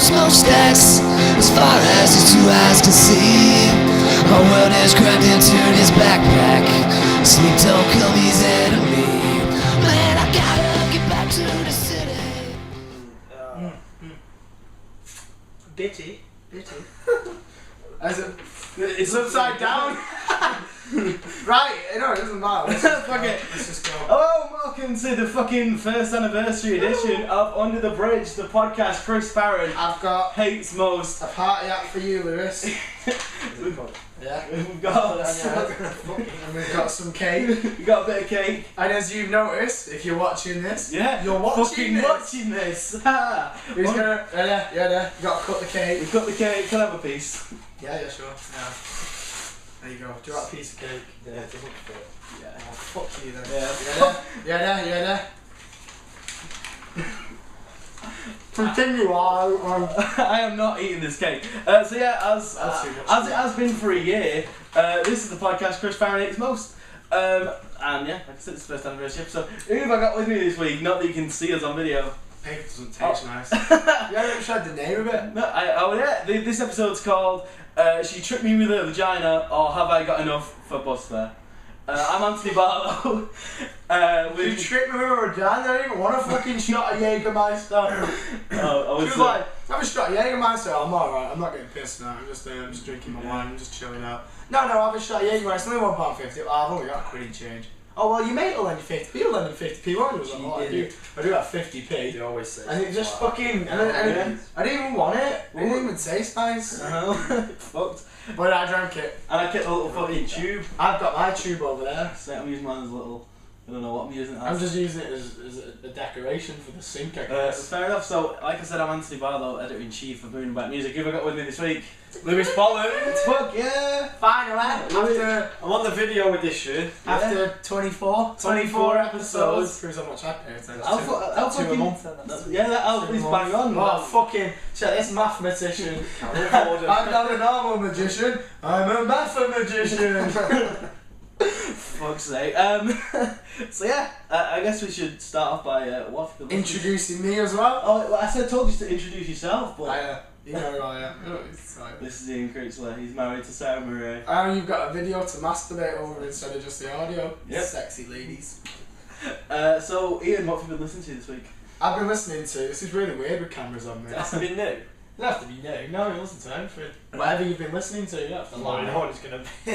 smokestacks as far as his two eyes can see. My world is crammed into his backpack. Sleep don't come easy to me. Man, I gotta get back to the city. Bitty. As it's upside down. Right, no, it doesn't matter. Let's just go. Hello, welcome to the fucking first anniversary edition of Under the Bridge, the podcast Chris Farron I've got hates most. a party act for you, Lewis. Yeah. We've got And we've got some cake. we got a bit of cake. And as you've noticed, if you're watching this, Yeah, you're watching this. watching this. Who's gonna? Yeah. You gotta cut the cake. We've got the cake. Can I have a piece? Yeah, sure. Yeah. There you go. Do you want a piece of cake? Yeah, it doesn't fit. Yeah. Oh, fuck you then. Yeah. Continue on. I am not eating this cake. So yeah, as it has been for a year, this is the podcast Chris Farron hates most. And yeah, like I said, it's the first anniversary episode. Who have I got with me this week? Not that you can see us on video. Cake doesn't taste nice. You haven't tried the name of it? No, this episode's called She Tricked Me With Her Vagina, or Have I Got Enough for Bus Fare? I'm Anthony Barlow. You tricked me with a vagina. I didn't even want a fucking shot of Jägermeister. I She was like, have a shot of Jägermeister. I'm alright, I'm not getting pissed now. I'm just drinking my wine, I'm just chilling out. No, have a shot of Jägermeister. It's only £1.50. I've only got a quid in change. Oh, well, your mate will lend you 50p. He'll lend you 50p, won't he? I do have 50p. They always say. And it just fucking. And I didn't even want it. It didn't even taste nice. I know. Fucked. But I drank it. And I kept a little fucking tube. I've got my tube over there. So I'm using mine as a little. I don't know what I'm using it as. I'm just using it as a decoration for the sink, I guess. Fair enough. So, like I said, I'm Anthony Barlow, editor-in-chief of Moon About Music. Who have I got with me this week? Lewis Bolland. Fuck yeah! Finally, I'm on the video edition. after 24 episodes. Proves how much I pay attention. I'll Two a fucking- month. Yeah, that is bang on. Oh, fucking shit, this mathematician. I'm not a normal magician, I'm a mathematician. Fuck's sake. So yeah, I guess we should start off by what? Introducing me as well. Oh, I told you to introduce yourself, but You know who I am. It's fine. this is Ian Critchler. He's married to Sarah Murray. And you've got a video to masturbate over instead of just the audio. Yep. Sexy ladies. So Ian, what have you been listening to this week? I've been listening to. This is really weird with cameras on me. That's been new. It doesn't have to be new. No, you listen to anything. Whatever you've been listening to, you have to Well, lie. you know what it's gonna be.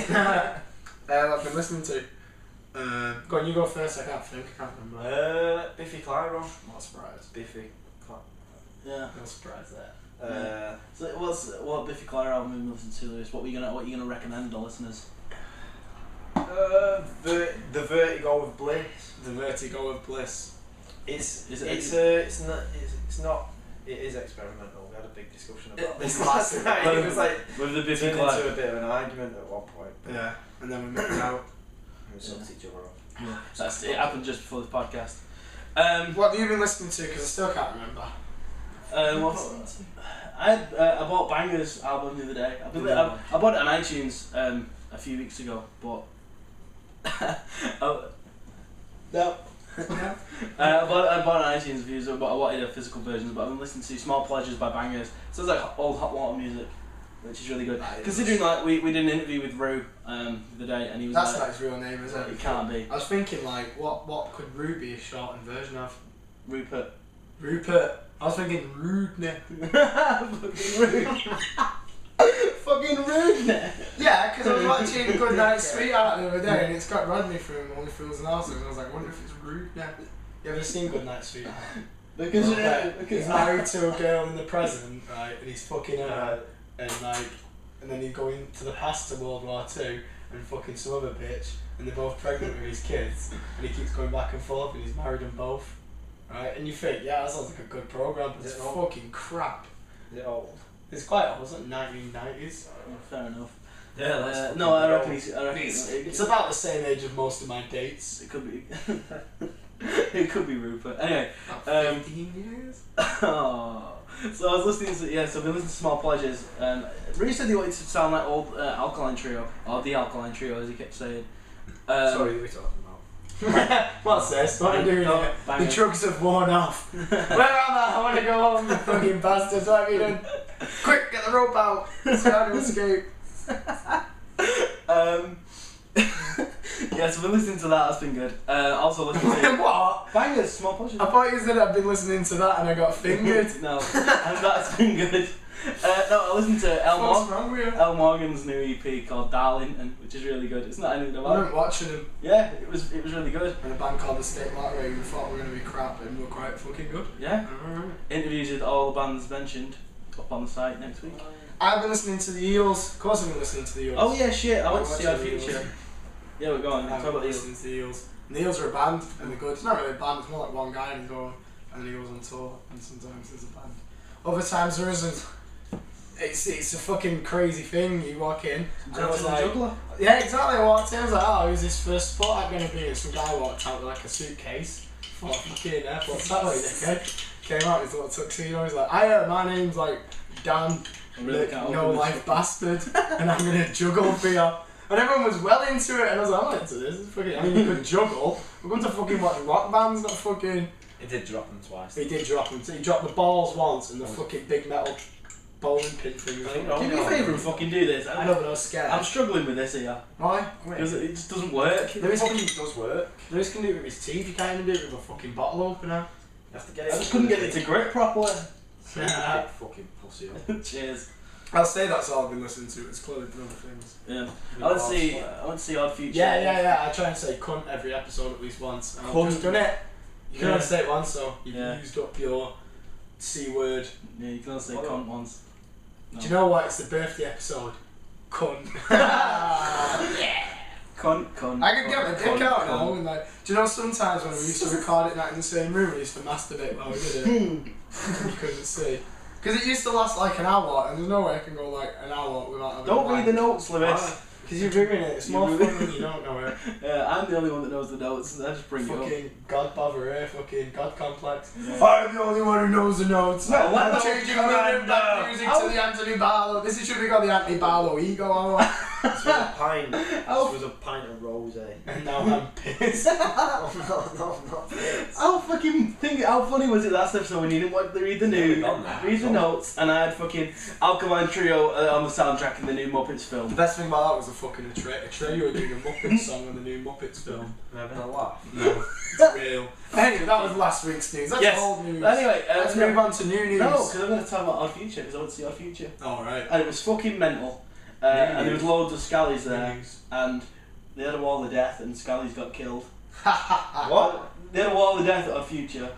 I've been listening to. Go on, you go first. I can't think. I can't remember. Biffy Clyro. Not surprised. Biffy. Yeah. No surprise there. So what Biffy Clyro album have you been listening to, Lewis? What are you gonna recommend the listeners? The Vertigo of Bliss. The Vertigo of Bliss. It is experimental. We had a big discussion about this last night. It was like With the Biffy turned Clyro. into a bit of an argument at one point. Yeah, and then we moved out. We sucked each other off. Yeah. It happened just before this podcast. What have you been listening to? Because I still can't remember. I bought Banger's album the other day. I bought it on iTunes a few weeks ago, but no. I bought it on iTunes a few weeks ago, but I wanted a physical version. But I've been listening to Small Pleasures by Bangers. So it's like old hot water music, which is really good. Considering like we did an interview with Rue the other day, and he was That's like, not his real name, is it? It can't be. I was thinking like, what could Rue be a shortened version of? Rupert. I was thinking Rudeness. Fucking rude. Fucking rude. Yeah, because I was watching Good Night Sweetheart the other day, and it's got Rodney from Only Fools and Horses, and I was like, I wonder if it's rude now. You ever seen Good Night Sweetheart? Because he's married to a girl in the present, right, and he's fucking her, and then he's going to the past to World War II, and fucking some other bitch, and they're both pregnant with his kids, and he keeps going back and forth, and he's married them both, right, and you think, yeah, that sounds like a good programme, but it's fucking crap. Is it old? It's quite old, wasn't it? 1990s. Fair enough. Yeah, that's no, I reckon it's about the same age of most of my dates. It could be. It could be Rupert. Anyway. 15 years? Oh. So I was listening to, so I've been listening to Small Pleasures. Rue said he wanted to sound like old Alkaline Trio, or the Alkaline Trio as he kept saying. Sorry, who are we talking What's this? What are you doing here? The drugs have worn off. Where am I? I want to go home, you fucking bastards. What have you done? Quick, get the rope out. It's time to escape. Yeah, so we're listening to that, that's been good. Also listening to... What? Bangers, small pleasures. I thought you said I'd been listening to that and I got fingered. No, that's been good. No, I listened to What's wrong with you? El Morgan's new EP called Darlington, which is really good. It's not anything I about went watching him Yeah, it was really good. in a band called The State Lottery. We thought we were going to be crap and we were quite fucking good. Yeah. Interviews with all the bands mentioned up on the site next week. I've been listening to the Eels. Of course I've been listening to the Eels. Oh yeah, shit, I went to see our watching the future. Eels. Yeah, we're going. I've Talk been about these. listening to the Eels. And the Eels are a band and they're good. It's not really a band, it's more like one guy and going and then he goes on tour and sometimes there's a band. Other times there isn't. It's a fucking crazy thing. You walk in and I was like, juggler. yeah, exactly. I walked in, I was like, oh, who's this first spot I'm going to be? And some guy walked out with like a suitcase. Thought, fucking airport satellite dickhead. Came out in his little tuxedo. He's like, hiya, my name's like Dan, really can't no open life this bastard, and I'm going to juggle for you. And everyone was well into it, and I was like, I'm not into this. It's fucking, I mean, you could juggle. We're going to fucking watch rock bands, not fucking. He did drop them twice. He did drop them. He dropped the balls once and the fucking big metal bowling pin thing. Do me a favour and fucking do this. I know, but I was scared. I'm struggling with this here. Why? Because it just doesn't work. Lewis can, does work. Lewis can do it with his teeth, you can't even do it with a fucking bottle opener. You have to get I it. just couldn't get it to grip properly. Yeah. Big fucking pussy. Cheers. I'll say that's all I've been listening to, it's clearly been other things. Yeah. I want to see Odd Future. Yeah, I try and say cunt every episode at least once. And I've Cunt. just done it. You can Yeah. only say it once, so you've Yeah. used up your C word. Yeah, you can only say What cunt once. No. Do you know what? It's the birthday episode. Cunt. Cunt. I could get my dick out cunt. now and like, do you know sometimes when we used to record it in the same room, we used to masturbate while we did it? You couldn't see. Because it used to last like an hour and there's no way I can go like an hour without having Don't read the notes, Lewis. Because you're doing it, it's more fun when you don't know it. Yeah, I'm the only one that knows the notes. I just bring it up. Fucking God bother, eh? Fucking God complex. Yeah. I'm the only one who knows the notes. No, let I'm the changing notes the come back on, music no. to the Anthony Barlow. This should be called the Anthony Barlow ego hour. This was a pint. Oh. This was a pint of rosé. And now I'm pissed. Oh no, not this. How funny was it last episode when you didn't want to read the news, gone now. read the notes, and I had fucking Alkaline Trio on the soundtrack in the new Muppets film. The best thing about that was a fucking Atreyu doing a Muppets song on the new Muppets film. I'm having a laugh. No, it's real. Anyway, that was last week's news. That's Yes. old news. Anyway, Let's move on to new news. No, because I'm going to talk about Odd Future, because I want to see Odd Future. Alright. And it was fucking mental. And there was loads of Scallies there, News. and they had a wall of death, and Scallies got killed. What? They had a wall of death at Odd Future.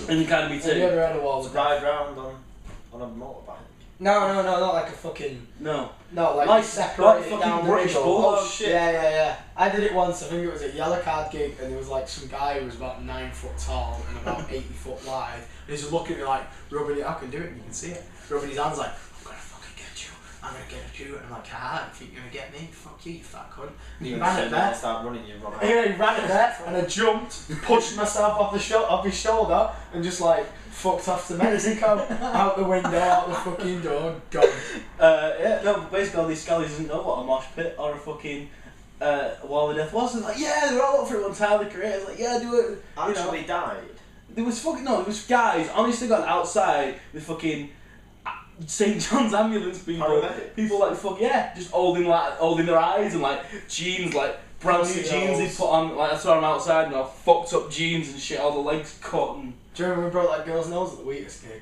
And you can't be Have you too. ever had a wall To of ride round on a motorbike. No, not like a fucking. No. No, like, Like- separate like it fucking down the British middle. Bulldog Oh shit. Yeah. I did it once. I think it was a yellow card gig, and there was like some guy who was about 9 foot tall and about 80 foot wide. And he's just looking at me like, rubbing it. I can do it. And you can see it. Rubbing his hands like, I'm gonna fucking get you. I'm gonna get you. And I'm like, ah, you think you're gonna get me? Fuck you, you fat cunt. And he ran it there. Start running, you run out. Yeah, he ran it there, and I jumped, pushed myself off his shoulder, and just like fucked off to Mexico, out the window, out the fucking door, gone. Yeah, no, but basically all these Scallies didn't know what a mosh pit or a fucking wall of death was. And like, yeah, they're all up for it one time, the creators like, yeah, do it. Actually died. There was guys honestly gone outside with fucking St. John's ambulance people. Paramedics. People like just holding their eyes and like jeans, like brand new Pussy jeans they holes. put on. Like I saw them outside and all fucked up jeans and shit, all the legs cut and. Do you remember we broke that girl's nose at the Wheatus gig?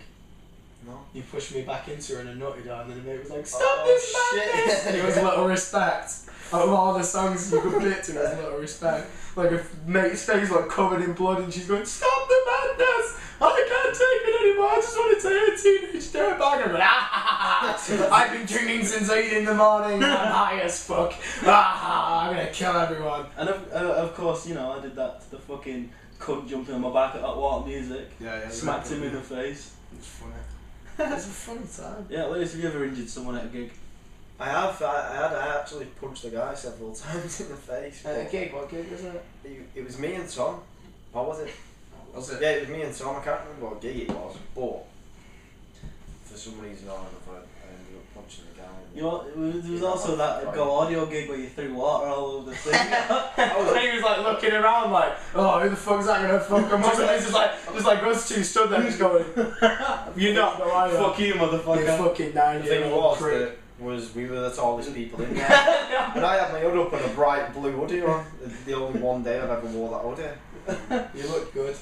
No. You pushed me back into her and I nutted her, and then the mate was like, "Stop Oh, this shit. madness!" And it was Little Respect. Out of all the songs you could fit to, it was Little Respect. Like a mate's face like covered in blood, and she's going, "Stop the madness! I can't take it anymore. I just want to tell you, teenage dirtbag." I'm like, ah, I've been drinking since 8 in the morning. I'm high as fuck. Ah, I'm gonna kill everyone. And of course, I did that to the fucking cunt jumping on my back at that Water Music. Yeah. Smacked him in the face. It's funny. It's a funny time. Yeah, Lewis, have you ever injured someone at a gig? I have. I actually punched the guy several times in the face. At a gig, what gig was it? It was me and Tom. What was it? Was it? Yeah, it was me and Tom. I can't remember what gig it was, but for some reason or another, I ended up punching the guy. You know, there was also that Go Audio gig where you threw water all over the thing. He was like looking around like, oh, who the fuck's that gonna fuck him up? And he's just like us two stood there just going, you're not the liar. Fuck you, motherfucker. You fucking The thing 9-year-old prick. was we were the tallest people in there. And I had my hood up and a bright blue hoodie on. The only one day I've ever wore that hoodie. You looked good.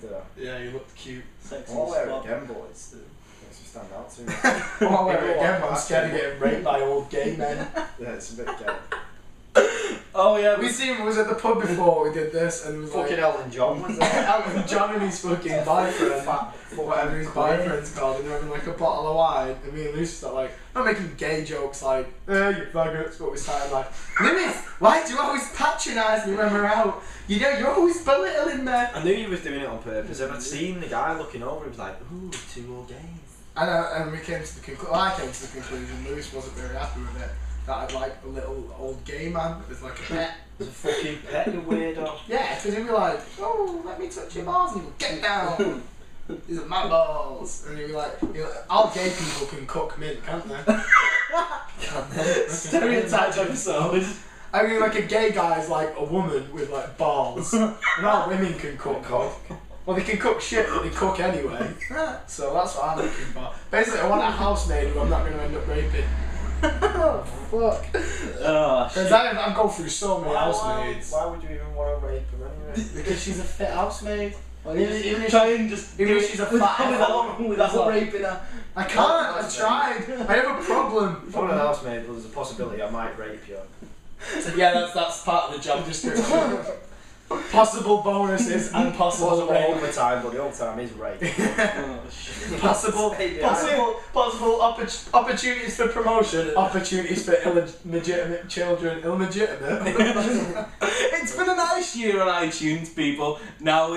Did I? Yeah, you looked cute. Sexy I'll wear it spot. again, boys. Makes me stand out too much. I'll wear it again, but I'm scared of getting raped by old gay men. Yeah, it's a bit gay. Oh yeah, We was at the pub before we did this, and it was Fucking like Elton John was there. Elton John and his fucking boyfriend, whatever his boyfriend's called, and they're having like a bottle of wine, and me and Lucy start like, not making gay jokes like, you faggots, but we started like, Lewis, why do you always patronise me when we're out? You know, you're always belittling me. I knew he was doing it on purpose. If I'd seen the guy looking over, he was like, ooh, 2 more gays. And we came to the conclusion, I came to the conclusion, Lewis wasn't very happy with it, that I'd like a little old gay man with like a pet. It's a fucking pet, you weirdo. Yeah, because he'd be like, oh, let me touch your balls, and he'd go, get down. These are my balls. And he'd be like, all gay people can cook mint, can't they? stereotype episode. I mean, like a gay guy is like a woman with like balls. And all women can cook. Well, they can cook shit, but they cook anyway. So that's what I'm looking for. Basically, I want a housemaid who I'm not going to end up raping. Oh, fuck. Oh, shit. Because I've gone through so many housemaids. Why would you even want to rape him anyway? Because she's a fit housemaid. Well, even if Try and just even if she's a fat without raping her. I can't, I've tried. I have a problem. If I'm an housemaid, well, there's a possibility I might rape you. Yeah, that's part of the job description. Possible bonuses and possible Possible rape. overtime, but the overtime is rape. Oh, shit. Possible opportunities for promotion, opportunities for illegitimate children. Illegitimate? It's been a nice year on iTunes, people. Now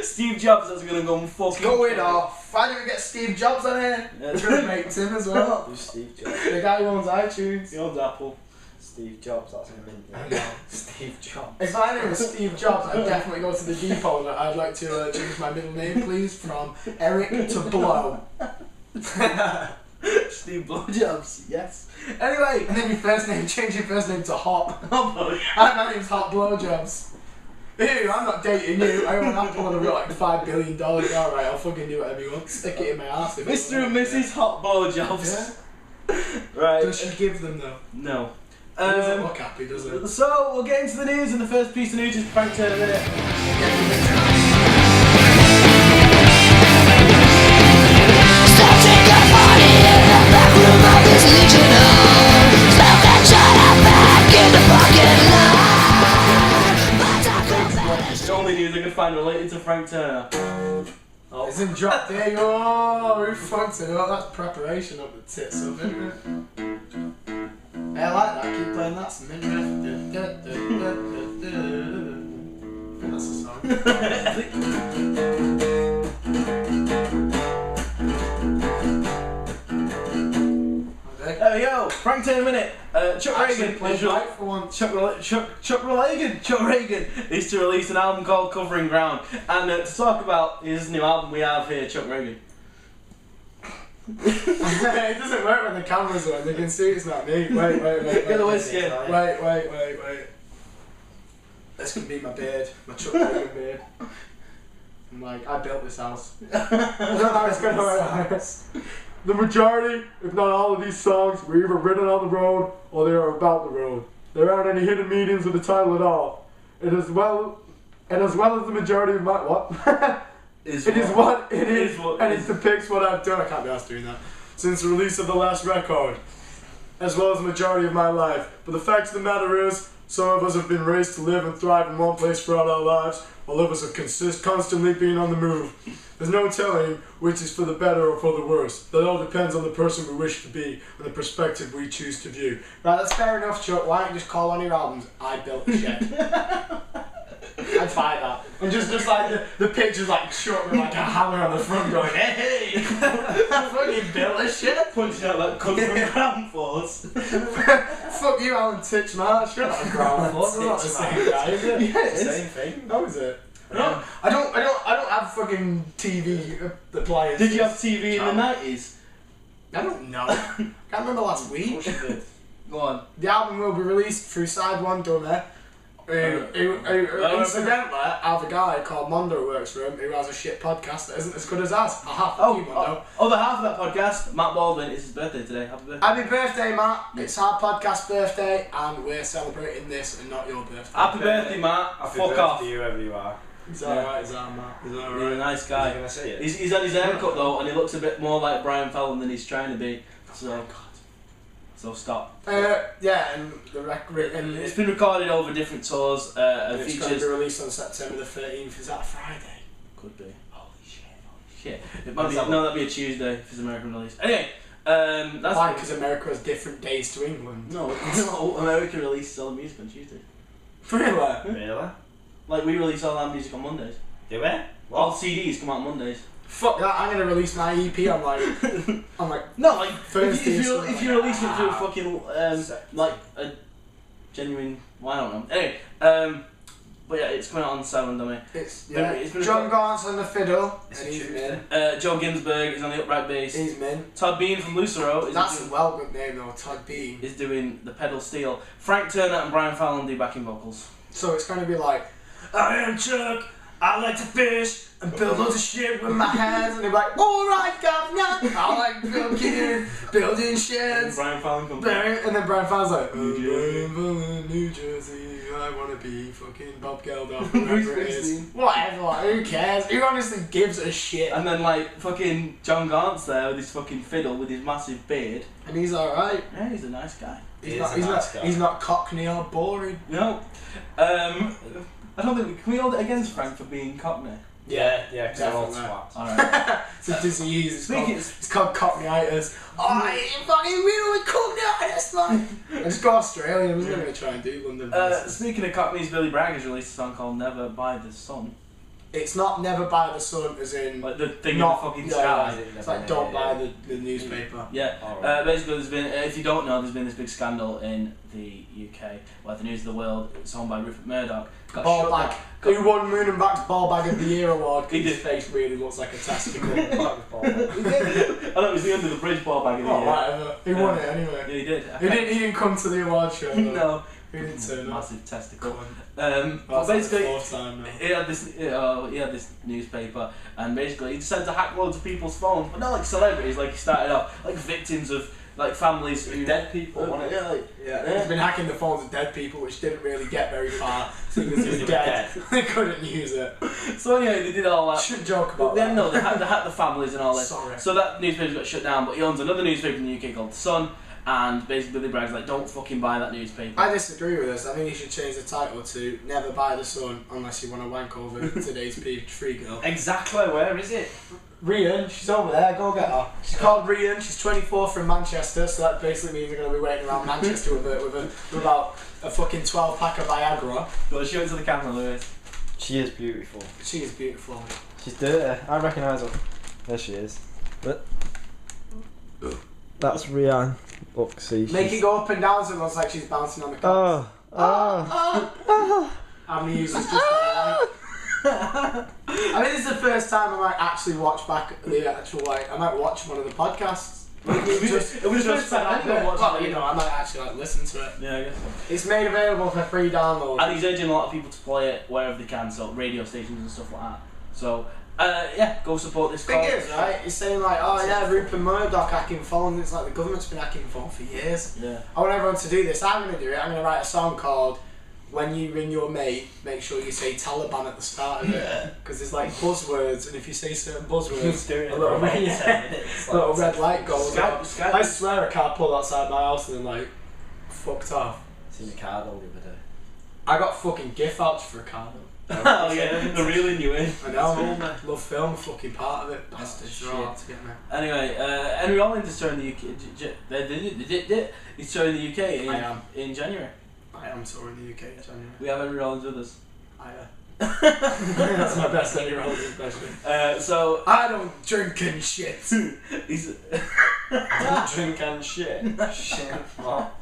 Steve Jobs is going to go and fucking... Going off. Why don't we get Steve Jobs on here? We're going to make Tim as well. Who's Steve Jobs? The guy who owns iTunes. He owns Apple. Steve Jobs, that's him, isn't I it? know. Steve Jobs. If my name was Steve Jobs, I'd definitely go to the depot and I'd like to change my middle name, please, from Eric to Blow. Steve Blowjobs, yes. Anyway, And then change your first name to Hop. oh, Hi, my name's Hot Blowjobs. Ew, I'm not dating you. I own Apple and I've got like $5 billion. Alright, I'll fucking do whatever you want. Stick it in my ass. if you Mr. and want. Mrs. Hot Blowjobs. Yeah. Right. Does she give them though? No. He doesn't look happy, does it? So, we'll get into the news, and the first piece of news is Frank Turner Minute. Starting a party in the back room of this Legionnaire. Smoke and shut up back in the parking lot. It's the only news I could find related to Frank Turner. Oh. It's in drop there. Oh, who fucked it up? That's preparation up the tits up, isn't it? Hey, I like that. Keep playing that. Some That's a There we go, Frank Turner Minute. Chuck Ragan played is right for once. Chuck Ragan is to release an album called Covering Ground, and to talk about his new album, we have here Chuck Ragan. It doesn't work when the camera's on. They can see it's not me. Wait. Get the whiskey. Wait. This could be my beard, my Chuck Ragan beard. I'm like, I built this house. I don't know how it's gonna work. The majority, if not all of these songs, were either written on the road or they are about the road. There aren't any hidden meanings with the title at all. It as well as the majority of my it depicts what I've done. I can't be asked doing that. Since the release of the last record, as well as the majority of my life. But the fact of the matter is, some of us have been raised to live and thrive in one place throughout our lives, while others have constantly been on the move. There's no telling which is for the better or for the worse. That all depends on the person we wish to be and the perspective we choose to view. Right, that's fair enough, Chuck. Why don't you just call on your albums, I Built the Shed? I'd buy that. And just like the picture's like Chuck with like a hammer on the front going, hey! I fucking built a shed! Punching out that Covering Ground force. Fuck you, Alan Titchmarsh. You're not a ground force. It's not the same guy, is it? Yeah, it's the same thing. How is it? No, I don't have fucking TV players. Did you have TV in the 90s? I don't know. Can't remember last week. What she did. Go on. The album will be released through Side One Dummy. Incidentally, I have a guy called Mondo who works for him who has a shit podcast that isn't as good as ours. Fuck you, Mondo. Other half of that podcast, Matt Baldwin, it's his birthday today. Happy birthday. Happy birthday, Matt. It's our podcast birthday and we're celebrating this and not your birthday. Happy birthday, Matt. Happy Fuck birthday off. to you, wherever you are. He's alright, he's our Matt. He's He's a alright. nice guy. Gonna see it. He's had his haircut though, and he looks a bit more like Brian Fallon than he's trying to be. So stop. Yeah, and the record. And It's been recorded over different tours. it's going to be Features. released on September the 13th. Is that Friday? Could be. Holy shit. Shit. It might be. No, that'd be a Tuesday if it's American release. Anyway, that's Why? Because America has different days to England. No, America releases all the music on Tuesday. Really? Really? Like we release all our music on Mondays. Do we? All CDs come out on Mondays. Fuck that! I'm gonna release my EP on like No, like Thursday if you release it through a fucking like a genuine. Well, I don't know. Anyway, but yeah, it's coming out on 7, dummy. it's been John Gaunt's on the fiddle It's and a he's Tuesday. min. Joe Ginsberg is on the upright bass. He's min. Todd Bean from Lucero That's a well good name though, Todd Bean. is doing the pedal steel. Frank Turner and Brian Fallon do backing vocals. So it's gonna be like, I am Chuck. I like to fish and build loads of shit with my hands, and they're like, alright, governor. I like building And sheds. Brian Fallon comes in. And then Brian Fallon's like, New Jersey. Brian Fallon, New Jersey, I want to be fucking Bob Geldof, Bruce whatever it is. Springsteen. Whatever, like, who cares? Who honestly gives a shit? And then like fucking John Gaunt's there with his fucking fiddle with his massive beard. And he's alright. Yeah, he's a nice guy. He's not cockney or boring. No. I don't think can we hold it against Frank for being Cockney? Yeah, because they're all definitely. twats. Alright. It's a disease. Speaking- It's called cockneyitis. Oh, you fucking weird with cockneyitis, man. Let's go Australia. I'm just going to try and do London. Speaking of Cockneys, Billy Bragg has released a song called Never by the Sun. It's not never buy the sun, as in Like the thing not in the fucking yeah, sky. It's like don't buy the newspaper. Yeah, Alright. basically there's been, if you don't know, there's been this big scandal in the UK where the News of the World, it's owned by Rupert Murdoch, got Ball shut bag. down. Who won Moon and Back's Ball Bag of the Year award? He His did. face really looks like a testicle. I know it was the Under the Bridge ball bag of the Oh, year. whatever. He won it Yeah, anyway. he did. He didn't come to the award show. Though. No. He didn't turn up. Massive testicle. That's But like basically, the fourth time now. he had this newspaper, and basically he decided to hack loads of people's phones, but not like celebrities. Like he started off like victims of like families who Dead people, wasn't it? Yeah, like Yeah, he's been hacking the phones of dead people, which didn't really get very far because he was He was dead. They couldn't use it. so anyway, they did all that. Should joke about Then that. no, they hacked the families and all this. Sorry. So that newspaper got shut down, but he owns another newspaper in the UK called The Sun, and basically Billy Bragg's like, don't fucking buy that newspaper. I disagree with this. I think you should change the title to Never Buy the Sun unless you want to wank over today's free girl. Exactly, where is it? Rian, she's over there, go get her. She's called Rian, she's 24 from Manchester, so that basically means we're going to be waiting around Manchester with about a fucking 12 pack of Viagra. Go show it to the camera, Lewis. She is beautiful. She is beautiful. She's dirty. I recognise her. There she is. But that's Rianne. Look, see. Make it go up and down so it looks like she's bouncing on the car. How many users just I think this is the first time I might actually watch back the actual, like, I might watch one of the podcasts. It was the first time anyone watched well, it. you know, I might actually like listen to it. Yeah, I guess so. It's made available for free download. And he's urging a lot of people to play it wherever they can, so radio stations and stuff like that. So, yeah, go support this Thing cause. is, right, he's saying like, oh yeah, Rupert Murdoch hacking phones. It's like the government's been hacking phones for years. Yeah. I want everyone to do this. I'm going to do it. I'm going to write a song called When You Ring Your Mate, make sure you say Taliban at the start of it. Because there's like buzzwords, and if you say certain buzzwords, doing it a little, for about 10 red, minutes. a little red light goes Skype- up. Skype- I swear I can't pull outside my house and then like, fucked off. Seen the card all the other day. I got fucking gift voucher for a car though. Oh yeah, they're really new in. I know, love film, fucking part of it. Bastards, they're all out to get me. Anyway, Henry Rollins is touring the UK. He's touring the UK in January. I am touring the UK in January. We have Henry Rollins with us. That's my best Eddie Rollins impression. So I don't drink and shit. he's Don't drink and shit. Shit. What?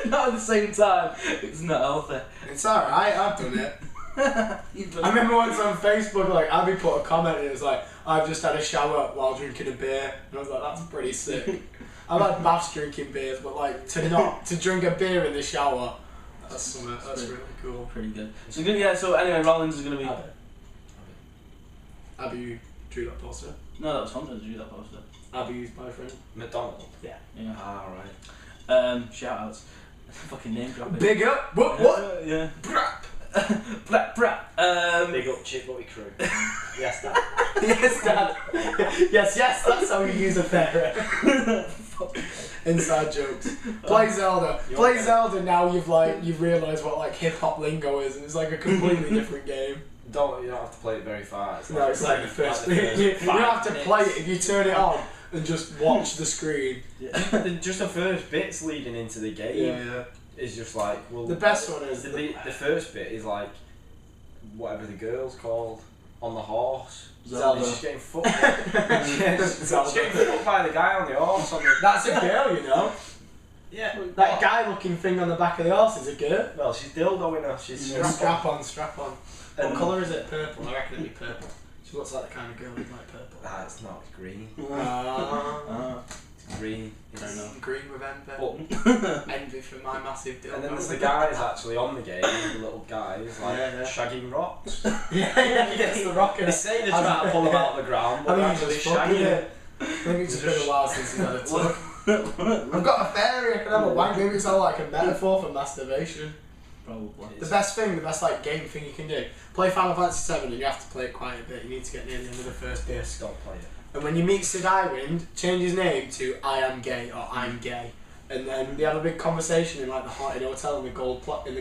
not at the same time. It's not healthy. It's alright, I've done it. I remember once on Facebook, like, Abby put a comment and it was like, I've just had a shower while drinking a beer. And I was like, that's pretty sick. I've had baths drinking beers, but like, to drink a beer in the shower, that's really cool. Pretty good. So so anyway, Rollins is going to be... Abby, you drew that poster? No, that was Hunter to do that poster. Abby's boyfriend? McDonald? Yeah. Ah, right. Shout outs. Fucking name dropping. Big up! What? Yeah. Brap! Big up Chip Butty crew. Yes, Dad. Yes, Dad. Yes, that's how you use a ferret. Inside jokes. Play Zelda. Play Zelda now you've realised what like hip hop lingo is, and it's like a completely different game. You don't have to play it very far. It's like the first thing. You don't have to play it if you turn it on and just watch the screen. Yeah. Just the first bits leading into the game. Yeah. Is just like, well, the best one is the first bit is like whatever the girl's called on the horse. Zelda. She's getting fucked. She's getting fucked by the guy on the horse. That's a girl, you know. Yeah. That guy looking thing on the back of the horse is a girl. Well, she's dildoing her. She's strap on. What colour is it? Purple. I reckon it'd be purple. She looks like the kind of girl who'd like purple. It's not. It's green. It's green. Green with envy. But, envy for my massive dildo. And then there's the guy who's actually on the game, the little guy who's like shagging rocks. Yeah, he gets the rock in They it. say they're trying to pull him out of the ground, but they're actually shagging it. I think it's just been a while since he's had a tuck. I've got a fairy, I can have a wank. Maybe it's all like a metaphor for masturbation. Probably. The best like game thing you can do. Play Final Fantasy VII and you have to play it quite a bit. You need to get near the end of the first disc. Don't play it. And when you meet Sid Iwind, change his name to I am gay or I'm gay. And then they have a big conversation in like the haunted hotel in the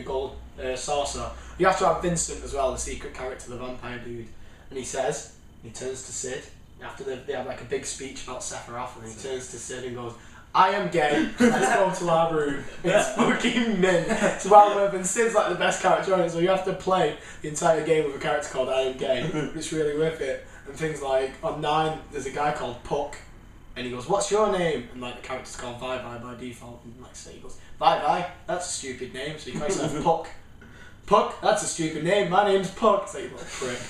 gold saucer. You have to have Vincent as well, the secret character, the vampire dude. And he turns to Sid, after they have like a big speech about Sephiroth, and he turns to Sid and goes, I am gay, let's go to our room. It's fucking mint. It's well worth, and Sid's like the best character on it, so you have to play the entire game with a character called I am gay. It's really worth it. And things like, on 9, there's a guy called Puck, and he goes, what's your name? And like the character's called Vi by default, and like so he goes, Vi, that's a stupid name, so he calls himself Puck. Puck, that's a stupid name, my name's Puck. So you like, prick.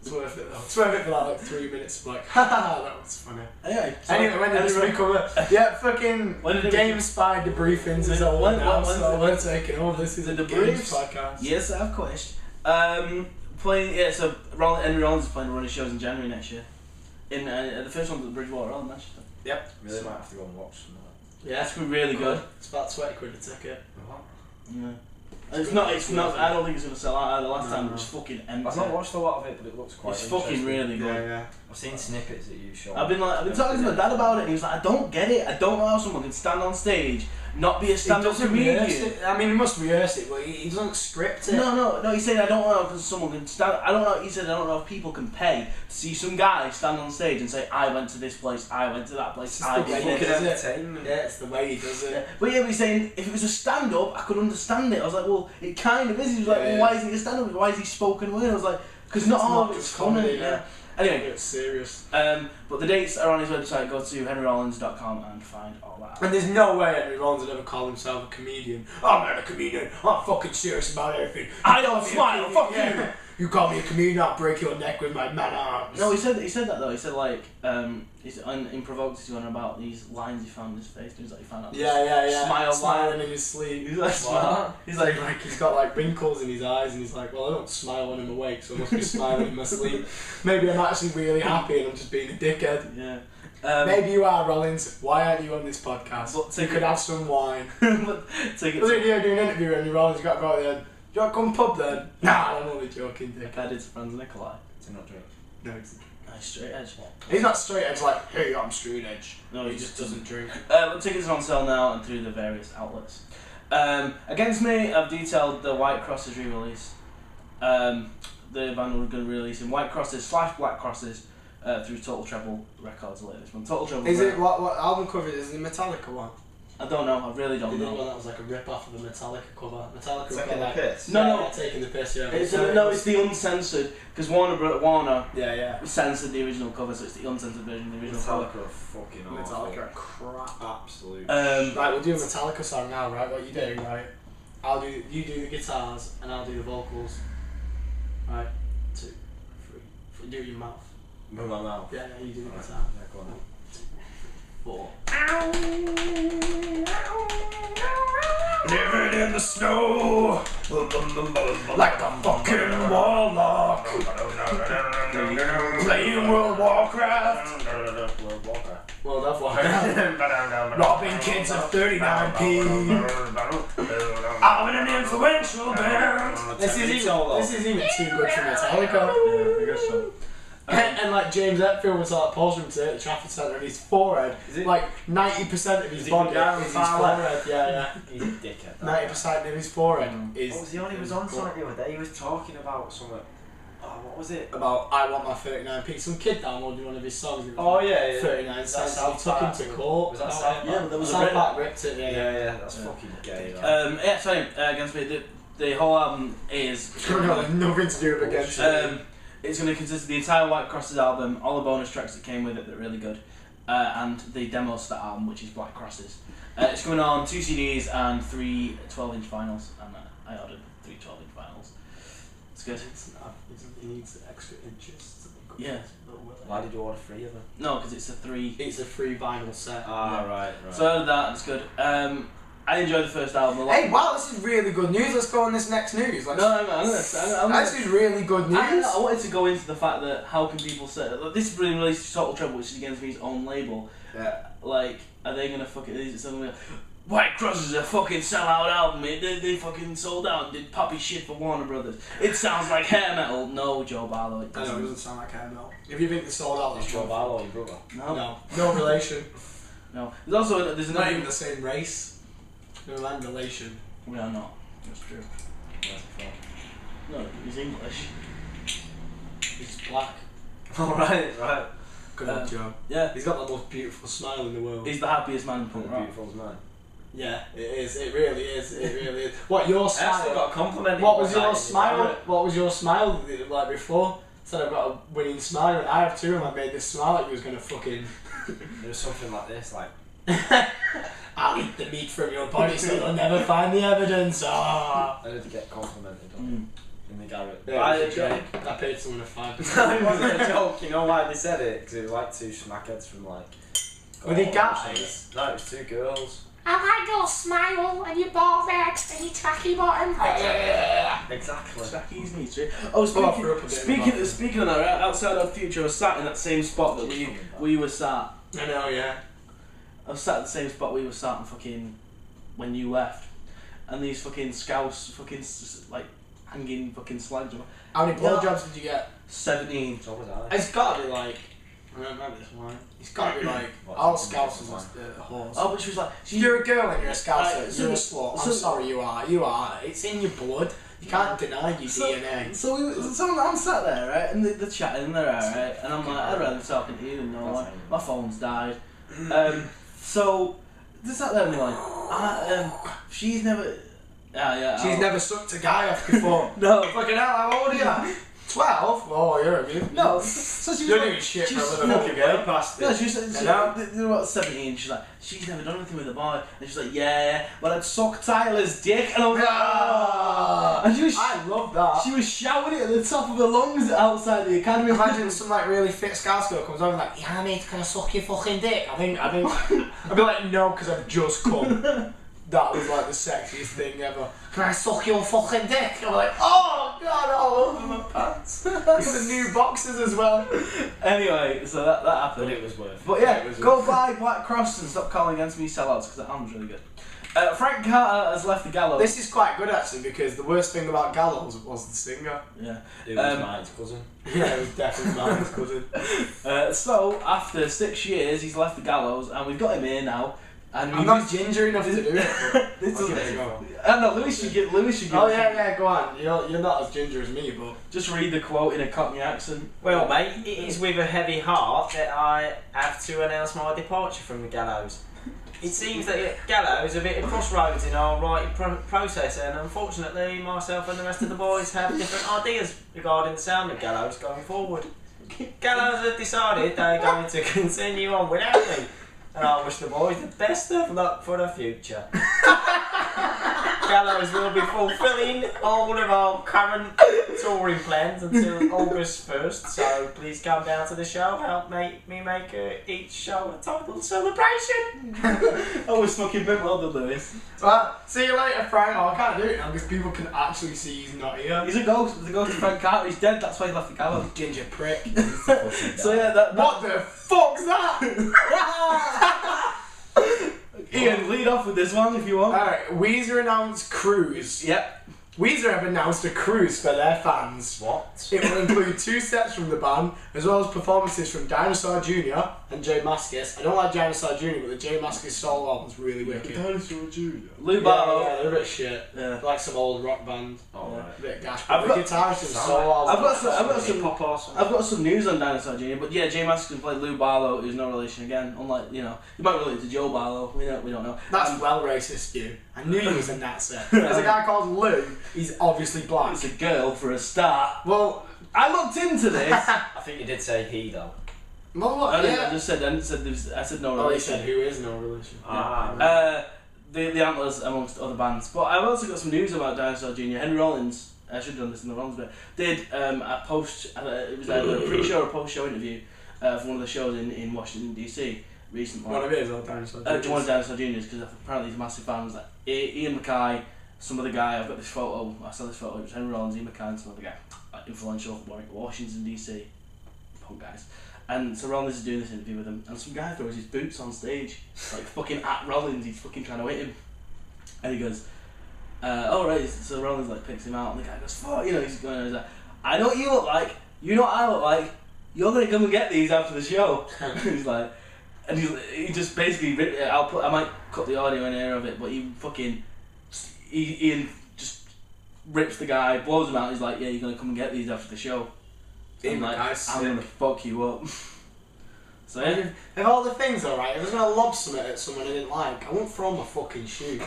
It's worth it though. It's worth it for that like 3 minutes of like, haha, that was funny. Anyway, when did this become fucking Game Spy debriefings is all now, so we're taking over. This is a debriefs podcast. Yes, of course. So Henry Rollins is playing a run of shows in January next year. In the first one's at the Bridgewater Hall in Manchester. Yep. Really might have to go and watch some of that. Yeah, it's been really good. It's about £20 a ticket. Yeah. It's not. I don't think it's gonna sell out. The last time it was fucking empty. I've not watched a lot of it, but it looks quite interesting. It's fucking really good. Yeah. I've seen snippets that you showed. I've been talking to my dad about it, and he was like, I don't get it. I don't know how someone can stand on stage, not be a stand-up comedian. I mean, he must rehearse it, but he doesn't script it. No. He said I don't know if someone can stand. I don't know. He said I don't know if people can pay to see some guy stand on stage and say I went to this place, I went to that place. I did this. Yeah, it's the way he does it. Yeah. But he's saying if it was a stand-up, I could understand it. I was like, well, it kind of is. He was like, well, why is he a stand-up? Why is he spoken word? I was like, because not all of it's funny. Yeah. Anyway, it's serious. But the dates are on his website. Go to henryrollins.com and find all that. And there's no way Henry Rollins would ever call himself a comedian. I'm not a comedian. I'm fucking serious about everything. I don't smile. Fuck you. You call me a comedian, I'll break your neck with my man arms. No, he said that though. He said like in Provoked he's on about these lines he found in his face. He's like he found out. Yeah. Smiling line in his sleep. He's like smile. He's like he's got like wrinkles in his eyes, and he's like, well, I don't smile when I'm awake, so I must be smiling in my sleep. Maybe I'm actually really happy, and I'm just being a dickhead. Yeah. Maybe you are, Rollins. Why aren't you on this podcast? You could have some wine. Take it. Was it you doing an interview and Rollins got to go out there? Do you want to come pub then? Nah, I'm only joking, dick. I did to Franz Nikolai. To not drink. No, he's straight edge. He's not straight edge like, hey, I'm straight edge. No, he just doesn't drink. But tickets are on sale now and through the various outlets. Against Me, I've detailed the White Crosses re-release. The band was going to release in White Crosses / Black Crosses through Total Treble Records later this month. Total Treble. Is it what album cover is the Metallica one? I don't know. I really don't know. One that was like a rip off of the Metallica cover. Metallica taking the piss. No, taking the piss. Yeah. It's the uncensored because Warner. Yeah. Censored the original cover, so it's the uncensored version of the original cover. Metallica are fucking awful. Metallica are crap. Absolute. Right, we'll do a Metallica song now, right? What you do, right? You do the guitars and I'll do the vocals. Right, 2, 3. Do it in your mouth. Move my mouth. Yeah, you do the Right. sound. Yeah, go on then. 4. Living in the snow like a fucking warlock. Playing World Warcraft. World Warcraft. Well, that's why. Robbing kids of 39p. I'm in an influential band. This is even too good for Metallica. Yeah, I guess so. And like James Hetfield was like postering to the Trafford Centre, and his forehead, like 90% of his body is his forehead. Yeah. He's a dickhead. 90% of his forehead is. What was he on? He was on something the other day. He was talking about something. Oh, what was it? About I want my 39p. Some kid downloaded one of his songs. It was Oh like yeah. 39 cents. He took him to court. Was that South Park? Yeah, but there was a South bit. Park ripped it. Yeah, that's fucking gay. Right? Yeah, sorry, against me. The whole album is. Nothing to do with against it. It's going to consist of the entire White Crosses album, all the bonus tracks that came with it that are really good, and the demo stat album, which is Black Crosses. It's going on 2 CDs and 3 12-inch vinyls, and I ordered 3 12-inch vinyls. It's good. He needs extra inches to be good. Yeah. Why did you order 3 of them? No, because it's a 3. It's a free vinyl set. Ah, right. So I ordered that, it's good. I enjoyed the first album a lot. Hey, wow, this is really good news. Let's go on this next news. No, I'm gonna This is really good news. I wanted to go into the fact that how can people say like, this is being released to Total Trouble, which is against me's own label. Yeah. Like, are they gonna fucking? Is it something like White Cross is a fucking sellout album? They fucking sold out and did poppy shit for Warner Brothers. It sounds like hair metal. No, Joe Barlow. It I know, doesn't. it doesn't sound like hair metal. If you think they sold out, that's Joe Barlow, your brother. No relation. No. There's also there's Not another. even the same race. No land relation. We are not. That's true. Where's he from? No, he's English. He's black. Right. Good old Joe. Yeah. He's got the most beautiful smile in the world. He's the happiest man in punk rock. Beautiful as man. Yeah, it is. It really is. It really is. What your I actually smile? got complimented. What was your smile? What was your smile like before? Said I've got a winning smile, and I have too, and I made this smile like he was gonna fucking. There was something like this, like. I'll eat the meat from your body, so you'll never find the evidence. Ah. I did get complimented on in the garret. Yeah, it was a I joke. I paid someone a $5. it wasn't a joke. You know why they said it? Because it was like 2 smackheads from like. Were they God, guys? No, it was 2 girls. I like your smile and your bald head and your tacky bottom. Exactly. Jackie's neat shit. Oh, speaking of that, outside of Future, I was sat in that same spot that we were sat. I know, yeah. I was sat at the same spot we were sat in fucking when you left, and these fucking scouts fucking like hanging fucking slags. How many blowjobs did you get? 17. So was I. It's gotta be like. I don't remember this one. It's gotta be like. All scouts are just a horse. Oh, but she was like, You're a girl and you're a scout, Right, so you're a slut. I'm sorry, you are. It's in your blood. You can't deny your DNA. So I'm sat there, right, and they're chatting, and they're alright, and I'm like, I'd rather be talking to you than no one. My phone's died. So they're sat there and they're like, she's never. She's never sucked a guy off before. No. Fucking hell, how old are you? 12? Oh, you're a good. No. So she was You're like, doing shit for a she's- living. no, Fucking Way way. past No, it. she was they're about 17. She's like, she's never done anything with a boy, and she's like, yeah, but I'd suck Tyler's dick, and I was like, Ah, and she was I love that. she was shouting it at the top of her lungs outside the academy. Imagine some like really fit scout girl comes over and like, yeah mate, can I suck your fucking dick? I think I'd be like, no, because I've just come. That was like the sexiest thing ever. Can I suck your fucking dick? I'm like, oh god, all over my pants. The new boxes as well. Anyway, so that But happened. it was worth it. But yeah, go buy Black Cross and stop calling against me sellouts because that album's really good. Frank Carter has left the Gallows. This is quite good actually because the worst thing about Gallows was the singer. Yeah. It was mine's cousin. Yeah, it was definitely Martin's cousin. So after 6 years, he's left the Gallows, and we've got him here now. And I'm not ginger enough to do it. But This I'll doesn't. give it a go. No, Lewis should get. Oh yeah, go on. You're not as ginger as me, but Just read the quote in a Cockney accent. Well, mate, it is with a heavy heart that I have to announce my departure from the Gallows. It seems that Gallows are a bit of crossroads in our writing process, and unfortunately, myself and the rest of the boys have different ideas regarding the sound of Gallows going forward. Gallows have decided they're going to continue on without me, and I wish the boys the best of luck for the future. Gallows will be fulfilling all of our current touring plans until August 1st, so please come down to the show, help me make each show a total celebration. I was fucking bit well done, Lewis. Well, see you later, Frank. Oh, I can't do it now because people can actually see he's not here. He's a ghost. The ghost of Frank Carter. He's dead. That's why he left the gallows. Ginger prick. So yeah, that. What the fuck's that? Ian, lead off with this one if you want. Alright, Weezer announced cruise. Yep. Weezer have announced a cruise for their fans. What? It will include 2 sets from the band, as well as performances from Dinosaur Jr. and Jay Mascis. I don't like Dinosaur Jr., but the Jay Mascis solo album's really wicked. Dinosaur Jr. Lou Barlow. Yeah, they're a bit shit. Yeah. Like some old rock band. Oh, right. A bit gash. I've But the got- guitarist and solo album. I've got some news on Dinosaur Jr. But yeah, Jay Mascis played Lou Barlow, who's no relation again. Unlike you might relate to Joe Barlow. We don't know. That's well racist, you. I knew you was a Nazi. There's a guy called Lou. He's obviously black. It's a girl for a start. Well, I looked into this. I think you did say he though. well, what? I Yeah. just said I said no Oh, he relation. said who is no relation. The Antlers amongst other bands. But I've also got some news about Dinosaur Jr. Henry Rollins, I should have done this in the Rollins bit, did a post, it was either a pre-show or a post-show interview for one of the shows in Washington DC recently. What it is, old Dinosaur One of Dinosaur Jr.'s, because apparently he's a massive fan. It was like Ian Mackay, some other guy, I've got this photo, I saw this photo, it was Henry Rollins, Ian Mackay and some other guy, influential Washington DC punk guys. And so Rollins is doing this interview with him, and some guy throws his boots on stage, like fucking at Rollins, he's fucking trying to hit him. And he goes, oh right, so Rollins like picks him out, and the guy goes, fuck, he's going, he's like, I know what you look like, you know what I look like, you're gonna come and get these after the show. He's like, and he just basically, I might cut the audio in here of it, but Ian just rips the guy, blows him out, he's like, yeah, you're gonna come and get these after the show. Ian I'm like, Mackay's I'm gonna sick. fuck you up. So yeah. If all the things alright, if I was gonna lob something at someone I didn't like, I won't throw my fucking shoes.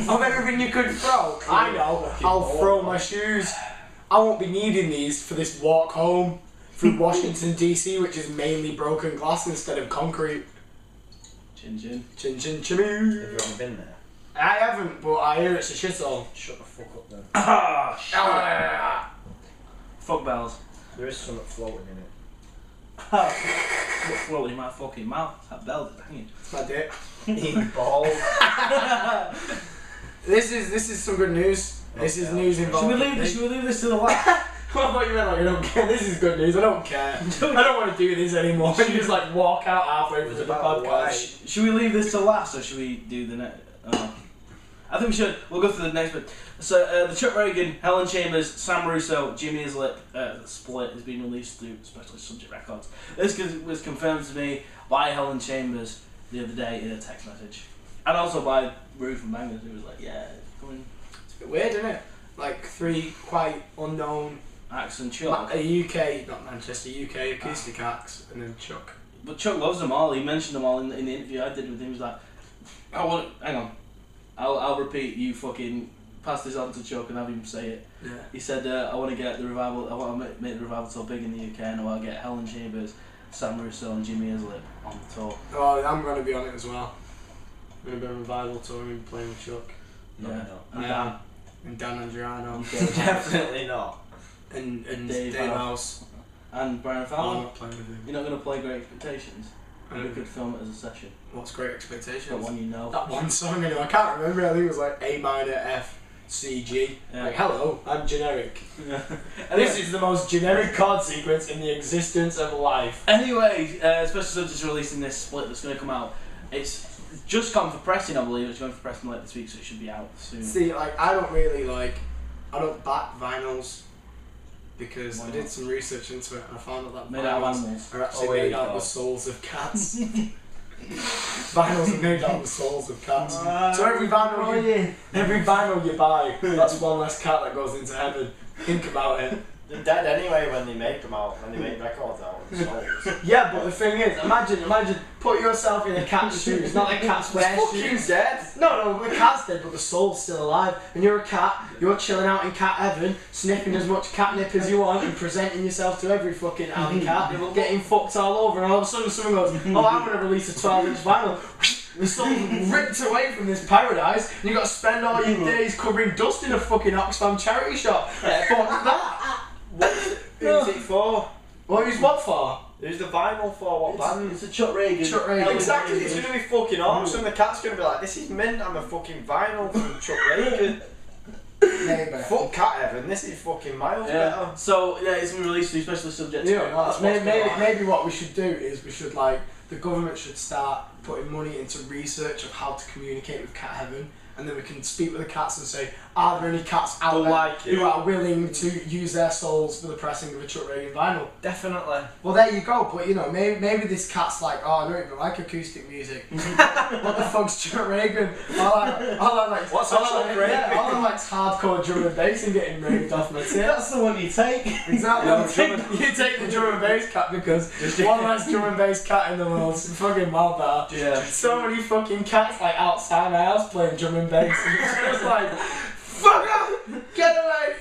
Of everything you could throw, I know, I'll throw my shoes. I won't be needing these for this walk home through Washington DC, which is mainly broken glass instead of concrete. Chin chin. Chin chin Have chimmy. you ever been there? I haven't, but I hear it's a shithole. Shut the fuck up then. Fuck bells. There is something floating in it. What's floating in my fucking mouth? That bell is hanging. It's my dick. Eat ball. This is some good news. This is news involving. Should we leave this to the last? I thought you meant like you don't care. This is good news. I don't care. I don't want to do this anymore. You just like walk out halfway through the podcast. Should we leave this to last, or should we do the next? I think we should. We'll go through the next bit. So the Chuck Ragan, Helen Chambers, Sam Russo, Jimmy Islip split has been released through Special Subject Records. This was confirmed to me by Helen Chambers the other day in a text message, and also by Ruth from Bangers, who was like, "Yeah, it's coming." It's a bit weird, isn't it? Like 3 quite unknown Axe and Chuck. UK, not Manchester, UK acoustic acts, and then Chuck. But Chuck loves them all. He mentioned them all in the interview I did with him. He was like, hang on, I'll repeat. You fucking pass this on to Chuck and have him say it. Yeah. He said, I want to get the revival. I want to make the revival so big in the UK, and I want to get Helen Chambers, Sam Russo, and Jimmy Islip on the tour. Oh, I'm going to be on it as well. I'm going to be on revival touring, playing with Chuck. No, Yeah. no. And I Dan. am. And Dan Andriano. Definitely not. And Dave Dave House. House. And Brian I'm Fowler. not playing with him. You're not going to play Great Expectations. We could film it as a session. What's Great That Expectations? one you know. That one song anyway. I can't remember. I think it was like A minor, F, C, G. Yeah. Like, hello, I'm generic. Anyway, This is the most generic chord sequence in the existence of life. Anyway, Special Subject's releasing this split that's going to come out. It's just gone for pressing, I believe. It's going for pressing late this week, so it should be out soon. See, like, I don't back vinyls because Why I did not? some research into it and I found out that Made out of vinyls animals. are actually Oh, wait, made out of God. the souls of cats. Vinyls are made out of the souls of cats. So every vinyl you buy, that's one less cat that goes into heaven. Think about it. They're dead anyway when they make them out, when they make records out of the souls. Yeah, but the thing is, imagine, put yourself in a cat's shoes. Not like cats wear shoes. dead. No, the cat's dead, but the soul's still alive. And you're a cat, you're chilling out in cat heaven, sniffing as much catnip as you want and presenting yourself to every fucking alley cat, getting fucked all over, and all of a sudden someone goes, oh, I'm going to release a 12-inch vinyl. The soul's ripped away from this paradise, and you've got to spend all your days covering dust in a fucking Oxfam charity shop. Fuck that. Who's it for? What is what for? Who's the vinyl for? What band? It's a Chuck Ragan. Chuck Ragan. Exactly, it's going to be fucking awesome. The cat's going to be like, this is mint, I'm a fucking vinyl from Chuck Ragan. Maybe. Fuck Cat Heaven, this is fucking miles better. So yeah, it's been released to specially subject to. Maybe what we should do is we should the government should start putting money into research of how to communicate with Cat Heaven, and then we can speak with the cats and say, are there any cats out there who are willing to use their souls for the pressing of a Chuck Ragan vinyl? Definitely. Well, there you go. But maybe this cat's like, oh, I don't even like acoustic music. What the fuck's Chuck Ragan? All I like. What's Chuck Ragan? Yeah, all I like's hardcore drum and bass and getting raved off my tits. That's the one you take. Exactly. You take the drum and bass cat because one less drum and bass cat in the world. It's fucking mad that. Yeah. So many fucking cats outside my house playing drum and bass. And it's just like, fuck off! Get away!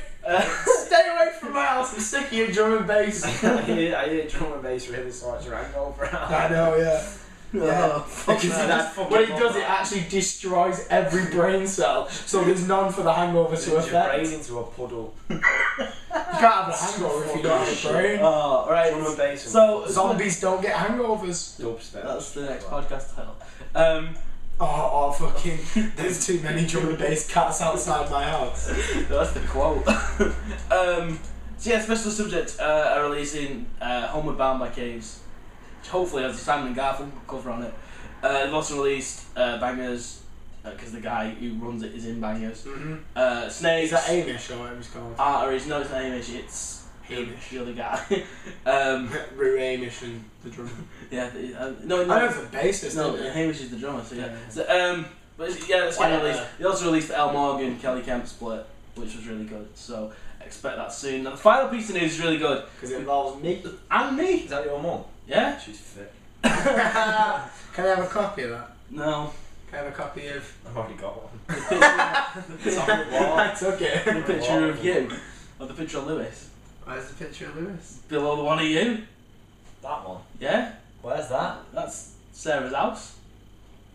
Stay away from my house. I'm sick of your drum and bass. I hear drum and bass really sorts your hangover out. I know, yeah. Yeah, Because when it does, it actually destroys every brain cell, so there's none for the hangover to Turns your affect. brain into a puddle. You can't have a hangover if you don't have a brain. Oh, right. Drum and bass. So Zombies don't get hangovers. Dubstep. that's the next podcast title. Oh, fucking, there's too many drum and bass cats outside my house. That's the quote. So yeah, special subject are releasing Homeward Bound by Caves, which hopefully has the Simon and Garfunkel cover on it. They've also released Bangers, because the guy who runs it is in Bangers. Mm-hmm. Snakes. Is that Amish or whatever it's called? Arteries. No, it's not Hamish, it's Hamish. the other guy. Rue Amish and the drummer. Yeah, no, I know it's the bassist, no, isn't it? Hamish is the drummer, so yeah. Yeah. So, but yeah, that's getting Whatever. released. They also released the El Morgan Kelly Kemp split, which was really good. So expect that soon. Now the final piece of news is really good. Because it involves me. And me. Is that your mum? Yeah. She's fit. Can I have a copy of that? No. Can I have a copy of... I've already got one. It's on the wall. I took it. The picture of you, or the picture of Lewis, Where's the picture of Lewis? below the one of you. That one? Yeah. Where's that? That's Sarah's house.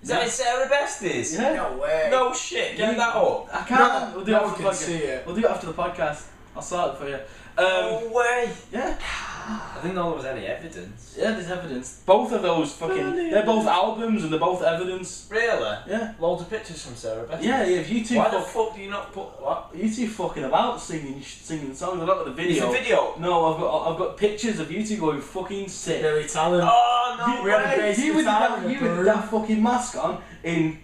Is that in Sarah Bestie's? Yeah. No way. No shit, get that up. I can't. No, We'll do no it one after can the see podcast. it. We'll do it after the podcast. I'll sort it for you. No way. Yeah. I didn't know there was any evidence. Yeah, there's evidence. Both of those fucking. They're both albums and they're both evidence. Really? Yeah. Loads of pictures from Sarah Bestie's. Yeah, yeah. If you two Why the fuck do you not put what? you two fucking about singing songs. I've not got the Is video. the video? No, I've got pictures of you two going fucking sick. Billy Talent. Oh no We had a way. bass You with guitar that, in you the with room. that fucking mask on in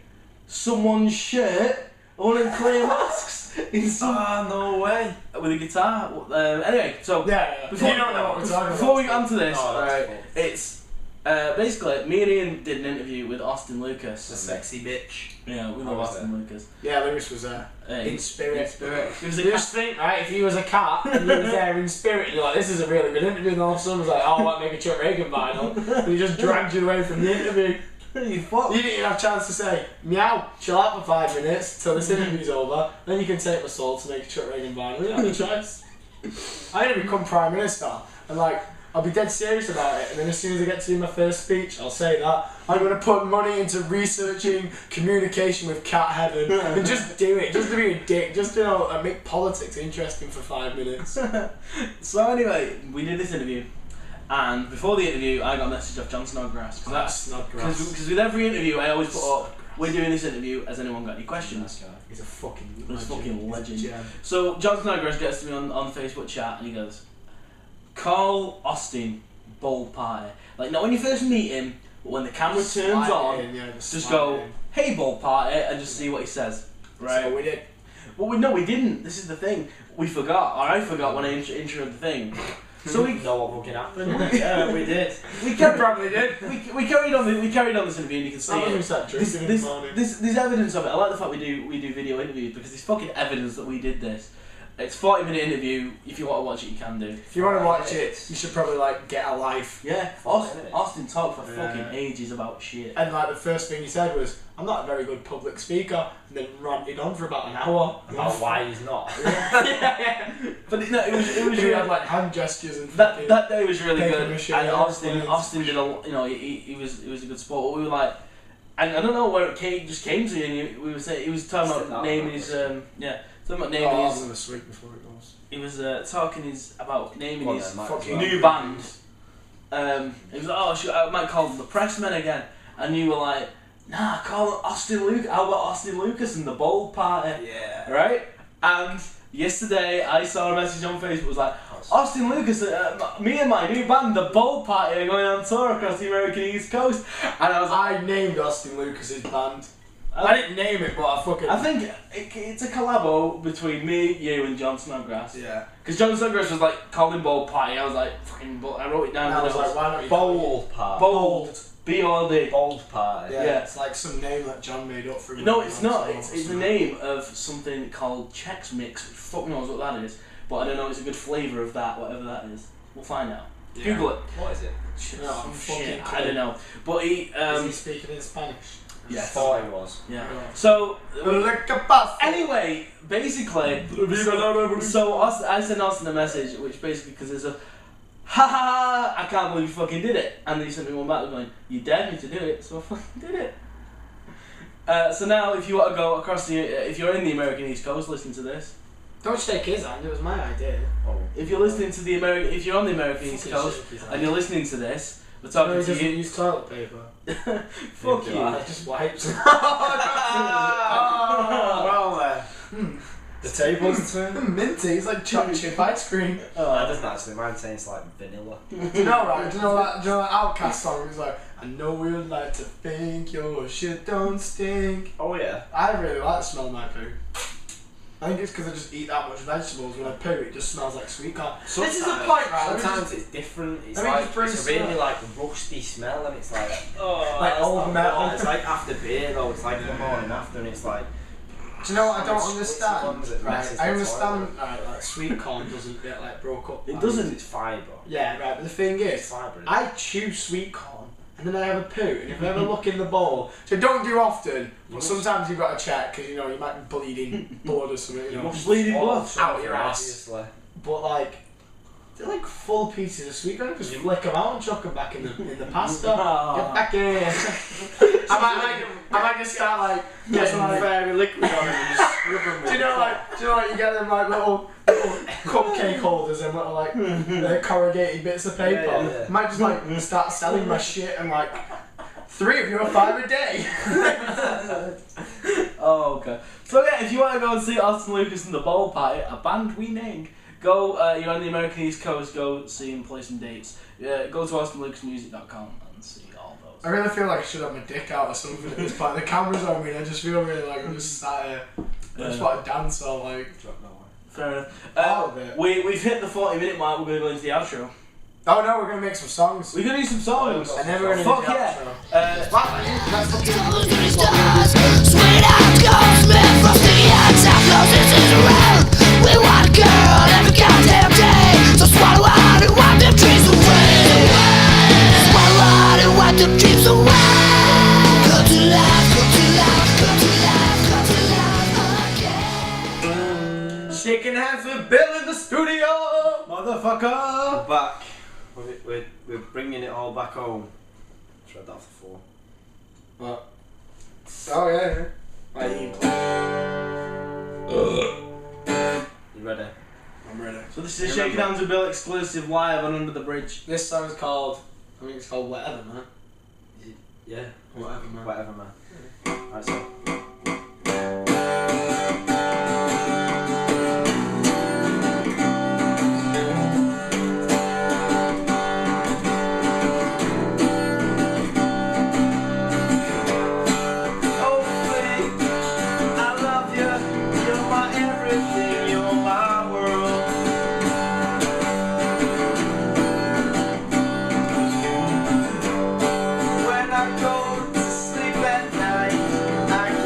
someone's shirt, all in clear masks in some Oh no way. with a guitar. Anyway, so Yeah, Before- you don't know what we're talking about. before we get onto this, Oh, that's right, cool. it's basically me and Ian did an interview with Austin Lucas. The sexy bitch. Yeah, we How love was Austin Lucas. Yeah, Lewis was there. In spirit. In spirit. He was a Just think, right, if he was a cat and he was there in spirit, you're like, this is a really good interview, and all of a sudden was like, oh, I want to make a Chuck Ragan vinyl. And he just dragged you away from the interview. You fuck. You didn't even have a chance to say, meow, chill out for 5 minutes till this interview's over, then you can take my soul to make a Chuck Ragan vinyl. You don't have a choice. I'm going to become Prime Minister, and I'll be dead serious about it, and then as soon as I get to do my first speech, I'll say that. I'm going to put money into researching communication with Cat Heaven, and just do it, just to be a dick, just to make politics interesting for 5 minutes. So anyway, we did this interview, and before the interview, I got a message off John Snodgrass because with every interview, I always put up, "We're doing this interview. Has anyone got any questions?" He's a fucking He's legend. a fucking He's a legend. gem. So John Snodgrass gets to me on the Facebook chat and he goes, "Call Austin Bold Party. Like not when you first meet him, but when the camera turns Slide on, it in, yeah, just slide go, it in. hey Bold Party," and just see what he says. Right? So we did. Well, we didn't. This is the thing. We forgot, or I forgot when I introed the thing. So we know what fucking happened. Yeah, we did. we We carried, probably did. we carried on this interview and you can see Someone who it. sat drinking in the morning. There's evidence of it. I like the fact we do video interviews because there's fucking evidence that we did this. It's 40-minute interview. If you want to watch it, you can do. If you want to watch it, you should probably get a life. Yeah, Austin talked for Yeah. fucking ages about shit. And the first thing he said was, "I'm not a very good public speaker," and then ranted on for about an hour. About why he's not. But no, it was He really, had hand gestures and that day was really Paper good. mache, And yeah, Austin that's did he was a good sport. We were like, and I don't know where it came to. And we were saying he was talking about naming his Something about Oh, I naming was his. in a sweet before it goes. He was talking about naming Go on his then, Mike, fucking as well. new band. He was like, oh, I might call them the Pressmen again. And you were like, nah, call them Austin Lucas. How about Austin Lucas and the Bold Party? Yeah. Right? And yesterday I saw a message on Facebook. It was like, Austin Lucas, me and my new band, the Bold Party, are going on tour across the American East Coast. And I was like, I named Austin Lucas's band. I didn't name it, but I think it's a collabo between me, you, and John Snodgrass. Yeah. Because John Snodgrass was like, calling Bold Party. I was like, fucking, I wrote it down. And I was and like, why not you Bold Party. Bold. B-O-L-D. Bold Party. Yeah, Yeah. it's like some name that John made up for him. No, it's not. It's the name of something called Chex Mix, which fuck knows what that is. But I don't know, it's a good flavour of that, whatever that is. We'll find out. Yeah. Google it. What is it? No, Some fucking shit, clue. I don't know. But he, Is he speaking in Spanish? yes. Thought it was. Yeah. Yeah. So, Anyway. anyway, basically, so I sent Austin a message, which basically, because there's a, ha ha ha, I can't believe you fucking did it. And then he sent me one back going, you dared me to do it, so I fucking did it. So now, if you want to go across if you're in the American East Coast, listen to this. Don't shake his hand, it was my idea. Oh. If you're listening to if you're on the American East Fucking Coast shake his hand. and you're listening to this, we're No, talking he to doesn't you. use toilet paper. Fuck do you. I? He just wipes. Well then. The table's turned. Minty, it's like chocolate chip ice cream. That doesn't actually. Mine tastes like vanilla. Do you know, right? Do you know that Outcast song? It was like, I know we would like to think your shit don't stink. Oh yeah. I really like the smell of my poo. I think it's because I just eat that much vegetables. When I poo, it just smells like sweet corn. This is the point, right? Sometimes it's different. It's let me like just bring it's a really some- like rusty smell, and it's like Like that's old not metal. right. It's like after beer though. It's like the morning after, and it's like. Do you know what I don't It's understand? ones that Right, messes I the understand. Right, like sweet corn doesn't get like broke up. It like- doesn't. It's fibre. Yeah, right. But the thing It's is, fibre. I chew sweet corn and then I have a poo. And if I ever look in the bowl, so don't do often, but sometimes you've got to check because you know you might be bleeding blood or something. You know, Bleeding blood. out your ass. Obviously. But like, they're like full pieces of sweet corn. Just flick them out and chuck them back in the pasta. Get back in. I might just start like getting like very liquid on it and just rub them Do you know like you get them like little cupcake holders and little like corrugated bits of paper? Yeah. Might just like start selling my shit and like 3 of you are 5 a day. Oh, okay. So yeah, if you want to go and see Austin Lucas and the Bold Party, a band we named, go. You're on the American East Coast. Go see him, play some dates. Go to AustinLucasMusic.com and see all those. I really feel like I should have my dick out or something at this point. The camera's on me and I just feel really like I'm just sat here. I just want to dance or like. Fair enough. All of it. We've hit the 40-minute mark. We're going to go into the outro. Oh no, we're gonna make some songs. We're going to do some songs. And then we're gonna Fuck do the yeah. outro. That's fucking Sweet out Goldsmith, frosty outside closes is around. We want a girl every goddamn day, so swallow out and wipe them dreams away. Swallow out and wipe them dreams away. Come to life, come to life, come to life, come to life again. Shaking hands with Bill in the studio. Motherfucker. We're back. We're bringing it all back home. Tried that before. What? Oh yeah. Right, You ready? I'm ready. So this is a Shaking Hands with Bill exclusive live on Under the Bridge. This song's called, I think it's called Whatever Man. Yeah. Whatever Man. Whatever, man. Alright, so. When I go to sleep at night, I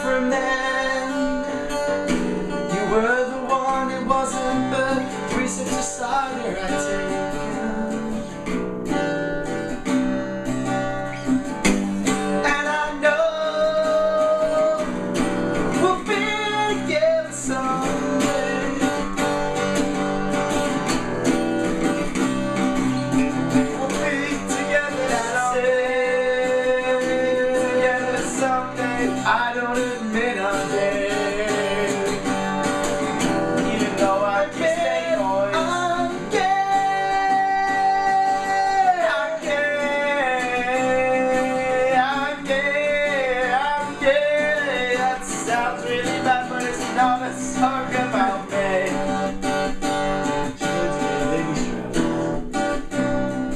from then. You were the one, it wasn't the 3 sips of cider I take. And I know we'll be together someday. We'll be together someday. I don't admit I'm gay, even though I can say noise. I'm gay. I'm gay. I'm gay. I'm gay. That sounds really bad, but it's not a song about me.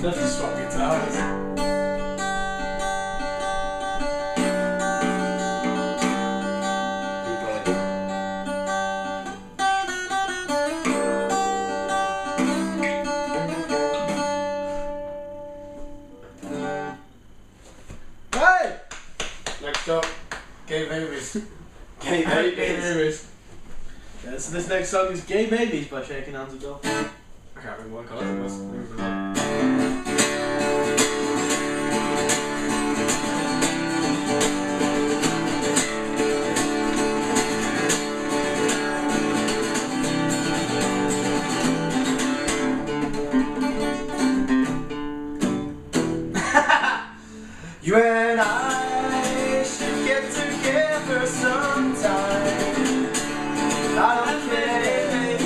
That's just swap guitars. Hey! Next up, Gay Babies. Gay Gay Babies. Babies. Yeah, so this next song is Gay Babies by Shaking Hands with Bill. I can't remember what colour it was. You and I should get together sometime. I don't care, baby.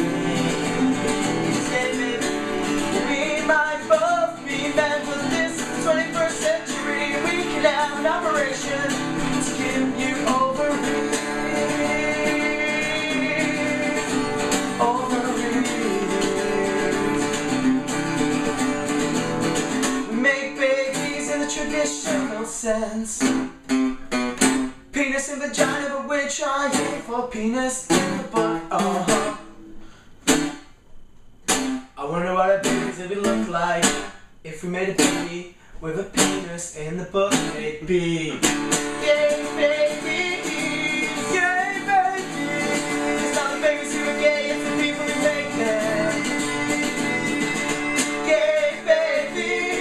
We might both be men for this 21st century. We can have an operation to give you ovaries. We make babies in the traditional sense. Penis and vagina, but we're trying for penis in the butt. I wonder what our babies would look like if we made a baby with a penis in the butt. Baby. Gay babies. Gay babies. It's not the babies who are gay, it's the people who make them. Gay babies.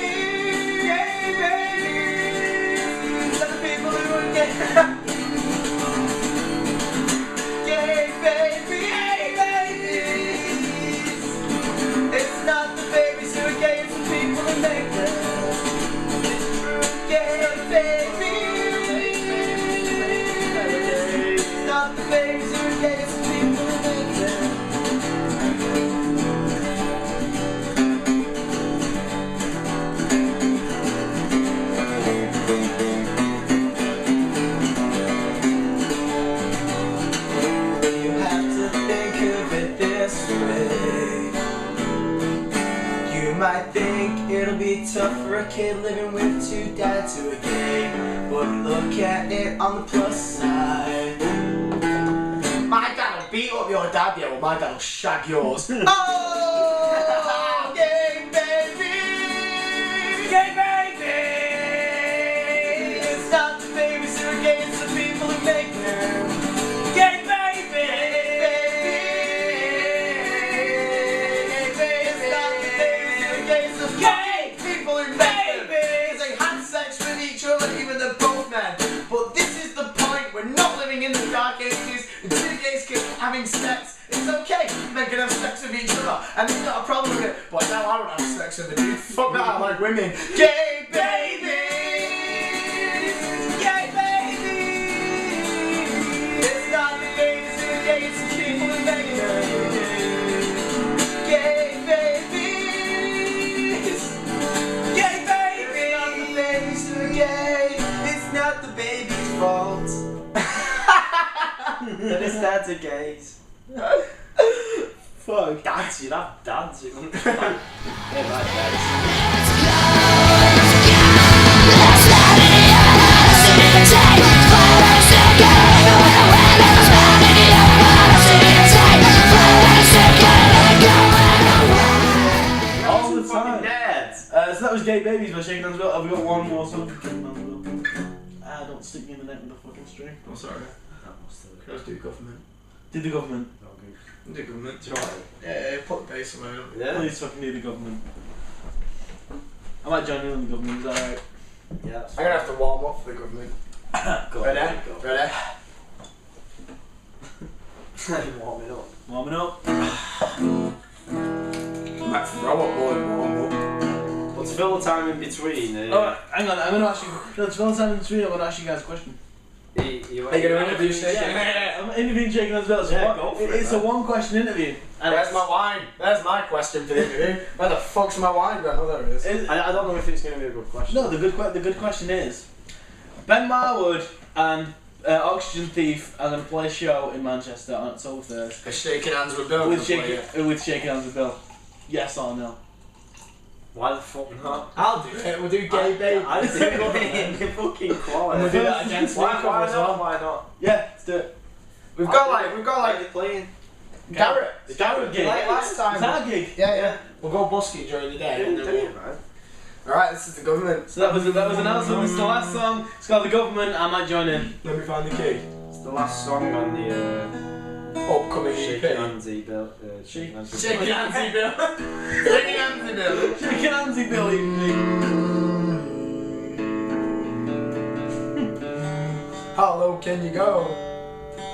Gay babies. It's not the people who are gay. Gay babies. Gay babies. It's not the babies who are gay, it's the people who make them. It's true. Gay babies. It's not the babies who are gay, it's the people who make them. You have to think of it this way. You might think it'll be tough for a kid living with 2 dads who are gay, but look at it on the plus side. My dad'll beat up your dad, yeah, well my dad'll shag yours. Oh, gay baby, gay baby. It's not the babies who are gay, it's the people who make them. Gay baby, gay baby. It's not the babies who are gay, it's the gay people who make them. 'Cause they had sex with each other, even though both men. But this is the point, we're not living in the dark ages. And 2 gays kids having sex. It's okay, men can have sex with each other, and there's not a problem with it. But now I don't have sex with a dude. Fuck that, I like women. Gay babies, gay babies. It's not the babies who are gay, it's the people who make them. Gay babies, gay babies. It's not the babies who are gay. It's not the baby's fault. That his dads are gays. Fuck. Dads, you have dads. You don't have dads. All the time. Dads. So that was Gay Babies by Shaking Hands with Bill. Have we got one more song? Shaking Hands with Bill. Don't stick me in the neck with a fucking string. I'm sorry. That must have Let's do government. Do the government. Do government. Do you want Yeah, put the bass away. Yeah. Please fucking do the government. I might join you in the government, is that alright? Yeah. That's I'm gonna have to warm up for the government. Go Ready? on, go. Ready? Warming up. Warming up. Might throw up more than warm up. But to fill the time in between, Oh, hang on, I'm gonna ask you. No, it's well time in between. I'm gonna ask you guys a question. you Are you gonna interview Shaken? Yeah, I'm interviewing Shaken as well. So Yeah, go for it, it's a one-question interview. And Where's my wine? There's my question for the interview. Where the fuck's my wine gone? Oh, there it is. I don't know if it's going to be a good question. No, the good question is, Ben Marwood and Oxygen Thief are going to play a show in Manchester on October 1st. A shaking hands with Bill. With Shaking Hands with Bill. Yes or no? Why the fuck not? I'll do it. We'll do gay baby. I do it in fucking quality. And we'll do that against Why Nico as not? well. Why not? Yeah, let's do it. We've got Where are like they playing? Garrett. It's Garrett gig. Like last time. It's our gig. Yeah. We'll go busking during the day. And then we'll... Alright, this is the government. So that was announced. This is the last song. It's called The Government. I might join in. Let me find the key. It's the last song on the Upcoming Shaking EP. Handsy Bill. Shaking Handsy. Shaking handsy Bill. Shaking handsy Bill. Shaking Handsy Bill. How low can you go?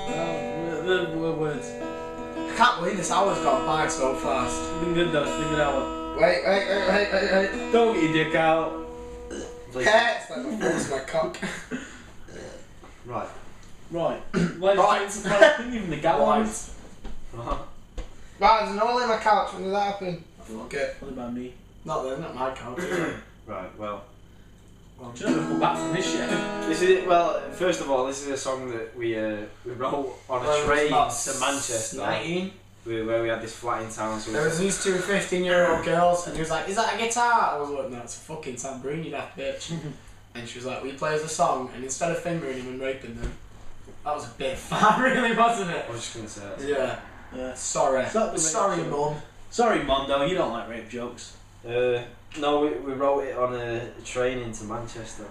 The words. I can't believe this hour's gone by so fast. It's been good though. It's been good hour. Wait. Don't get your dick out. It's like the force of my cock. Right. Right. Why Right. did you think even the Gallows? Right. Right, there's no one in my couch. When did that happen? Fuck it. What about me? Not there, not my couch. Right. Well. Do you know we've come back from this shit? This is well. First of all, this is a song that we wrote on a train to Manchester, 19. where we had this flat in town. So There was these two 15-year-old girls, and he was like, "Is that a guitar?" I was like, "No, it's a fucking tambourine, you daft bitch." And she was like, "We play us a song," and instead of fingering him and raping them, that was a bit far, really, wasn't it? I was just gonna say that. Yeah. Yeah. Sorry. Stop the Sorry, rape mum. Sorry, Mondo, you don't like rape jokes. No, we wrote it on a train into Manchester.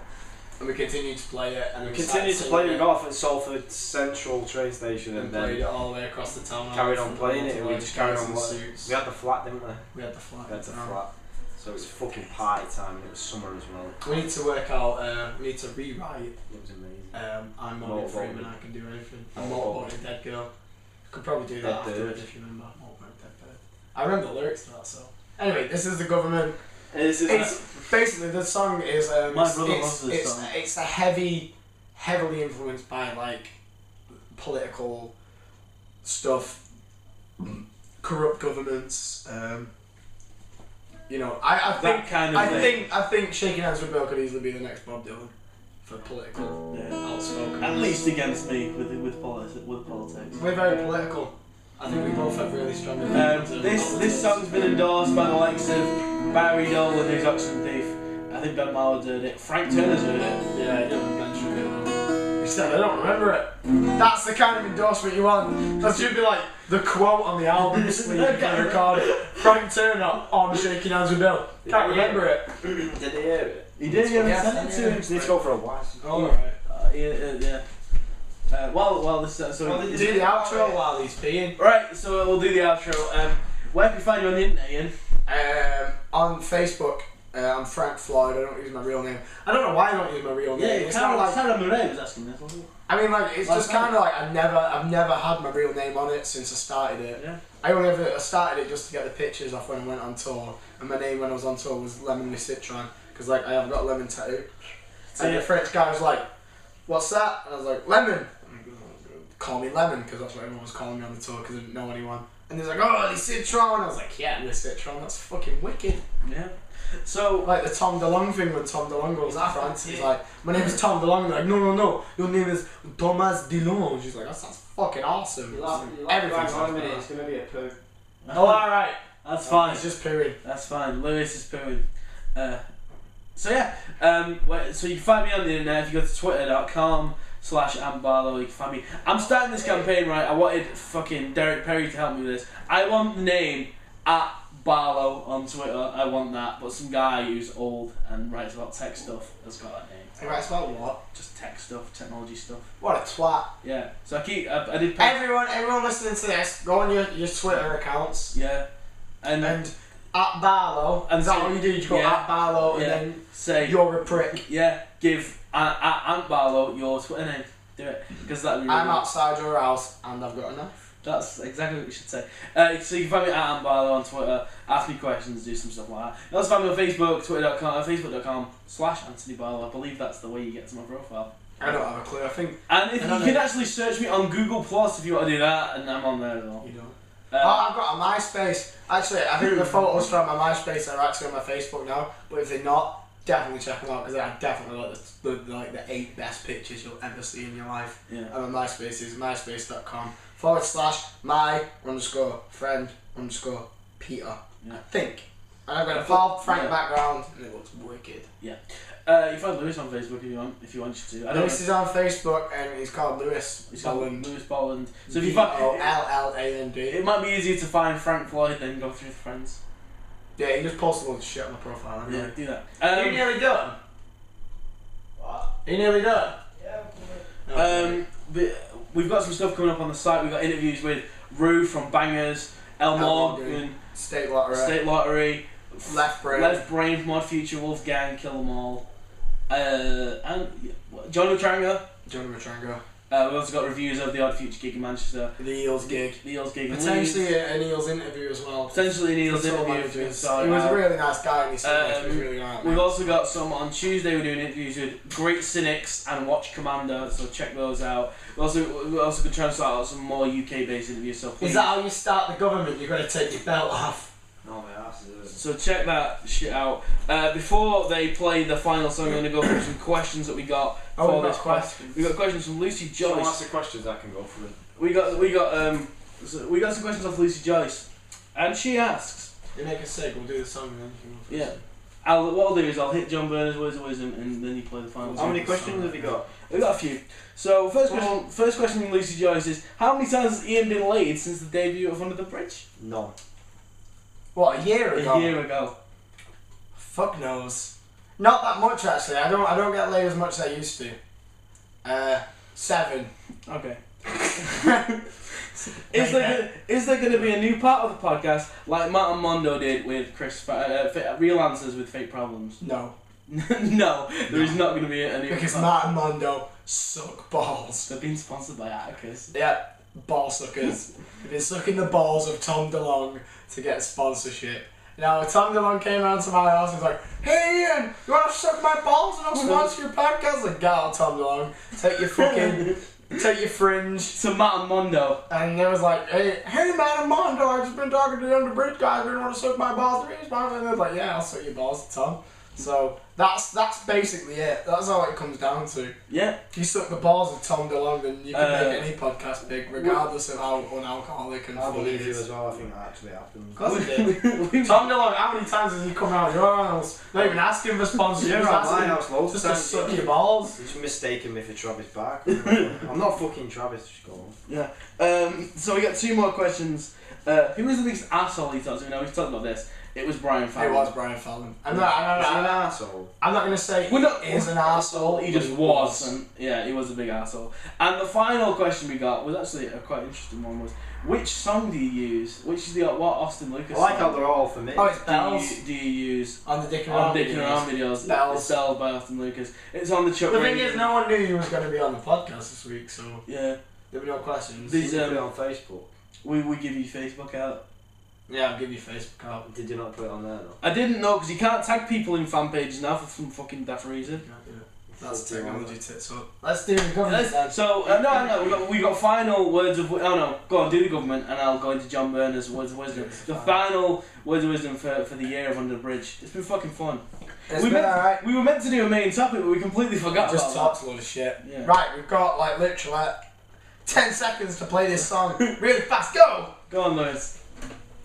And we continued to play it, and We continued to play it. We got off at Salford Central train station and and played then it all the way across the town. carried on playing it. And we just carried on. Suits. We had the flat, didn't we? We had the flat. We had the flat. So it was fucking party time and it was summer as well. We need to work out. We need to rewrite. It was amazing. I'm More Morgan Freeman. Bolland. I can do anything. More I'm more Bolland. Bolland, Dead Girl. Could probably do that Dead afterwards Bird. if you remember. More Bolland, Dead Bird. I remember the lyrics to that. So anyway, this is the government. This is It's basically the song is My brother it's, loves this it's, song. It's a heavily influenced by like political stuff, corrupt governments. You know, I think that kind of thing. I think Shaking Hands with Bill could easily be the next Bob Dylan for political Yeah. outspoken. At least against me with politics. We're very political. I think we both have really strong opinions. on This politics. song's been endorsed by the likes of Barry Dolan, who's Oxygen Thief. I think Ben Marwood heard it. Frank Turner's heard it. Yeah, I didn't mention it though. He said, I don't remember it. That's the kind of endorsement you want. That should be like the quote on the album sleeve if you record it. Frank Turner on Shaking Hands with Bill. Can't remember it. Did they hear it? He did, yeah, Yes, sent it to him. Let's go for a while. Alright. Yeah. While this so Do the outro while he's peeing. Right, so we'll do the outro. Where can we find you on the internet, Ian? On Facebook, I'm Frank Floyd. I don't use my real name. I don't know why I don't use my real name. It's not like Sarah Murray was asking this, wasn't it? I mean, like, it's just kind of like I've never had my real name on it since I started it. Yeah. I started it just to get the pictures off when I went on tour, and my name when I was on tour was Lemon with Citron, because like I have got a lemon tattoo. And the French guy was like, "What's that?" And I was like, "Lemon." Call me Lemon, because that's what everyone was calling me on the tour, because I didn't know anyone. And he's like, "Oh, the Citron." I was like, "Yeah, the Citron. That's fucking wicked." Yeah. So Like the Tom DeLonge thing when Tom DeLonge goes to France. He's like, "My name is Tom DeLonge." They're like, "No. Your name is Thomas DeLonge." He's like, "That sounds fucking awesome." Everything sounds better. It's gonna be a poo. Oh, alright. that's fine. It's just pooing. That's fine. Lewis is pooing. So yeah. So you can find me on the internet if you go to twitter.com/Barlow. You can find me. I'm starting this campaign, right? I wanted fucking Derek Perry to help me with this. I want the name @Barlow on Twitter. I want that. But some guy who's old and writes about tech stuff has got that name. He writes about what? Just tech stuff, technology stuff. What a twat. Yeah. So I did. Everyone listening to this, go on your Twitter accounts. Yeah. And at Barlow. And Is that say- what you do? You go yeah, at Barlow yeah. and then say you're a prick. yeah. Give at Ant Barlow your Twitter name. Do it because that. Really I'm outside your house and I've got a knife. That's exactly what you should say. So you can find me at Ant Barlow on Twitter. Ask me questions, do some stuff like that. You also find me on Facebook, facebook.com/Anthony Barlow. I believe that's the way you get to my profile. I don't have a clue. I think And if you can actually search me on Google Plus if you want to do that, and I'm on there as well. you don't. Uh, I've got a MySpace. Actually, I think the photos from my MySpace are actually on my Facebook now. But if they're not, definitely check them out because I definitely like the 8 best pictures you'll ever see in your life. Yeah. And my MySpace is myspace.com/my_friend_Peter. Yeah. I think. And I've got a Val Frank Yeah. background and it looks wicked. You find Lewis on Facebook if you want to. I don't Lewis is on Facebook and he's called Lewis He's called Bolland. Lewis Bolland. So if you find Bolland. it might be easier to find Frank Floyd than go through the friends. Yeah, he just posted a load of shit on my profile. Yeah, Anyway. do that. Are you nearly done? What? Are you nearly done? But we've got some stuff coming up on the site. We've got interviews with Rue from Bangers, El Morgan, State Lottery. State Lottery, Left Brain. Left Brain from Odd Future, Wolfgang, Kill 'Em All, and John Matranga. Johnny Matranga. We've also got reviews of the Odd Future gig in Manchester, The Eels gig. the Eels gig in Leeds, Potentially an Eels interview as well. potentially Neil's Tour interview. managers. So, He was a really nice guy and he said he was really nice. We've also got some on Tuesday. We're doing interviews with Great Cynics and Watch Commander, so check those out. We're also going to try and start out some more UK-based interviews. So please, Is that how you start the government? You've got to take your belt off. No, my ass is. so check that shit out. Before they play the final song, I'm going to go through some questions that we got for this question. We got questions from Lucy Someone Joyce. ask the questions, I can go for it. We got some questions off Lucy Joyce, and she asks. You make a seg, we'll do the song and then you can go Yeah. first. What I'll do is I'll hit John Berners' words of wisdom, and then you play the final. How song. many questions have you got? We've got a few. So first question from Lucy Joyce is: how many times has Ian been laid since the debut of Under the Bridge? None. What, a year ago? A year ago. Fuck knows. Not that much actually. I don't get laid as much as I used to. 7. Okay. Is there going to be a new part of the podcast like Matt and Mondo did with Chris? Real Answers with Fake Problems. No. No, there is not going to be a new. Because part. Matt and Mondo suck balls. They're being sponsored by Atticus. Yeah, ball suckers. They've been sucking the balls of Tom DeLonge to get sponsorship. Now, Tom DeLonge came around to my house and was like, "Hey Ian, you want to suck my balls and I'll sponsor your podcast?" Like, get out, Tom DeLonge. Take your fucking, take your fringe. So Matt and Mondo. And there was like, hey Matt and Mondo, I've just been talking to the Underbridge guys, they want to suck my balls. And they was like, yeah, I'll suck your balls, Tom. So that's basically it. That's all it comes down to. Yeah. If you suck the balls of Tom DeLonge, then you can make any podcast big, regardless of how unalcoholic and I funny it believe you is. as well, I think that actually happened. Of course it did. Tom DeLonge, how many times has he come out of your house? Not even asking for sponsorship, Yeah, just around my asking house loads just of to times. suck your balls. He's mistaken me for Travis Barker. I'm not fucking Travis, just go on. Yeah. So we got 2 more questions. Who was the biggest asshole he talked to? Now we've talked about this. It was Brian Fallon. It was Brian Fallon. I'm Is he an arsehole? not going to say Well, no, he is an arsehole. He just was, and yeah, he was a big asshole. And the final question we got was actually a quite interesting one. Was which song do you use? Which is what Austin Lucas? I like how song they're all for me. Oh, it's Bells. do you use On the Dick and on Around Dick and Around videos? Bells. It's Bells by Austin Lucas. It's on the Chuck The thing Ragan. is, no one knew you was going to be on the podcast this week, so Yeah, there were no questions. These, Did you put it on Facebook? we give you Facebook out. Yeah, I'll give you Facebook out. Did you not put it on there though? I didn't know because you can't tag people in fan pages now for some fucking daft reason. That's Fuck you, technology man. tits up. Let's do the government then. So we got final words of. Oh no, go on, do the government, and I'll go into John Berners' words of wisdom. The final words of wisdom for the year of Under the Bridge. It's been fucking fun. It's been alright. We were meant to do a main topic, but we completely forgot Just about talked a load of shit. Yeah. Right, we've got like literally 10 seconds to play this song. Really fast, go! that. Go on, Lewis.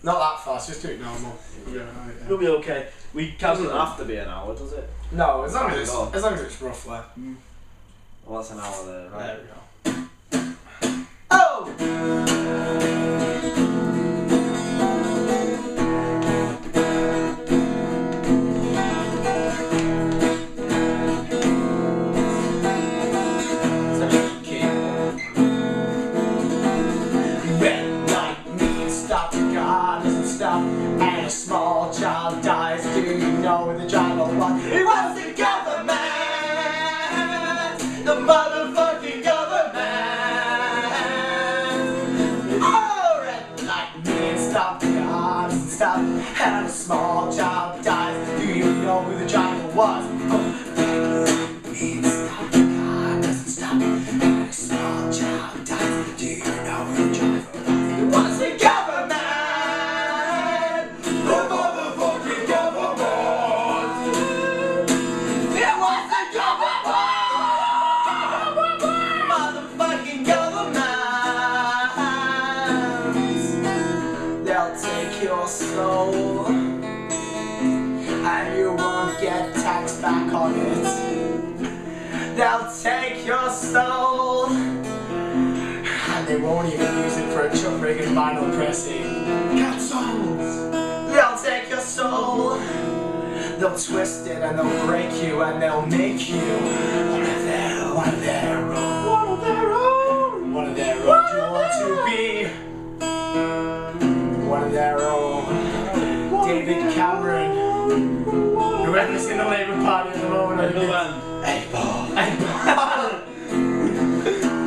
Not that fast, just do it normal. Yeah, You'll be okay. We It doesn't calculate. have to be an hour, does it? No, as long as Oh. it's roughly. Well, that's an hour there, right? There we go. Oh! and a small child dies. Do you know who the driver was? Stop the car, doesn't stop, and a small child dies. Do you know who the driver was? It was the government! The motherfucking government! It was the government! Motherfucking government! They'll take your soul, and you won't get taxed back on it. They'll take your soul, and they won't even use it for a Chuck Ragan vinyl pressing. Cancelled! They'll take your soul, they'll twist it and they'll break you and they'll make you one of their own. One of their own. One of their own. One of their own. You want to be one of their own. David Cameron. Whoever's in the Labour Party at the moment. Ed Ball. Ed Ball.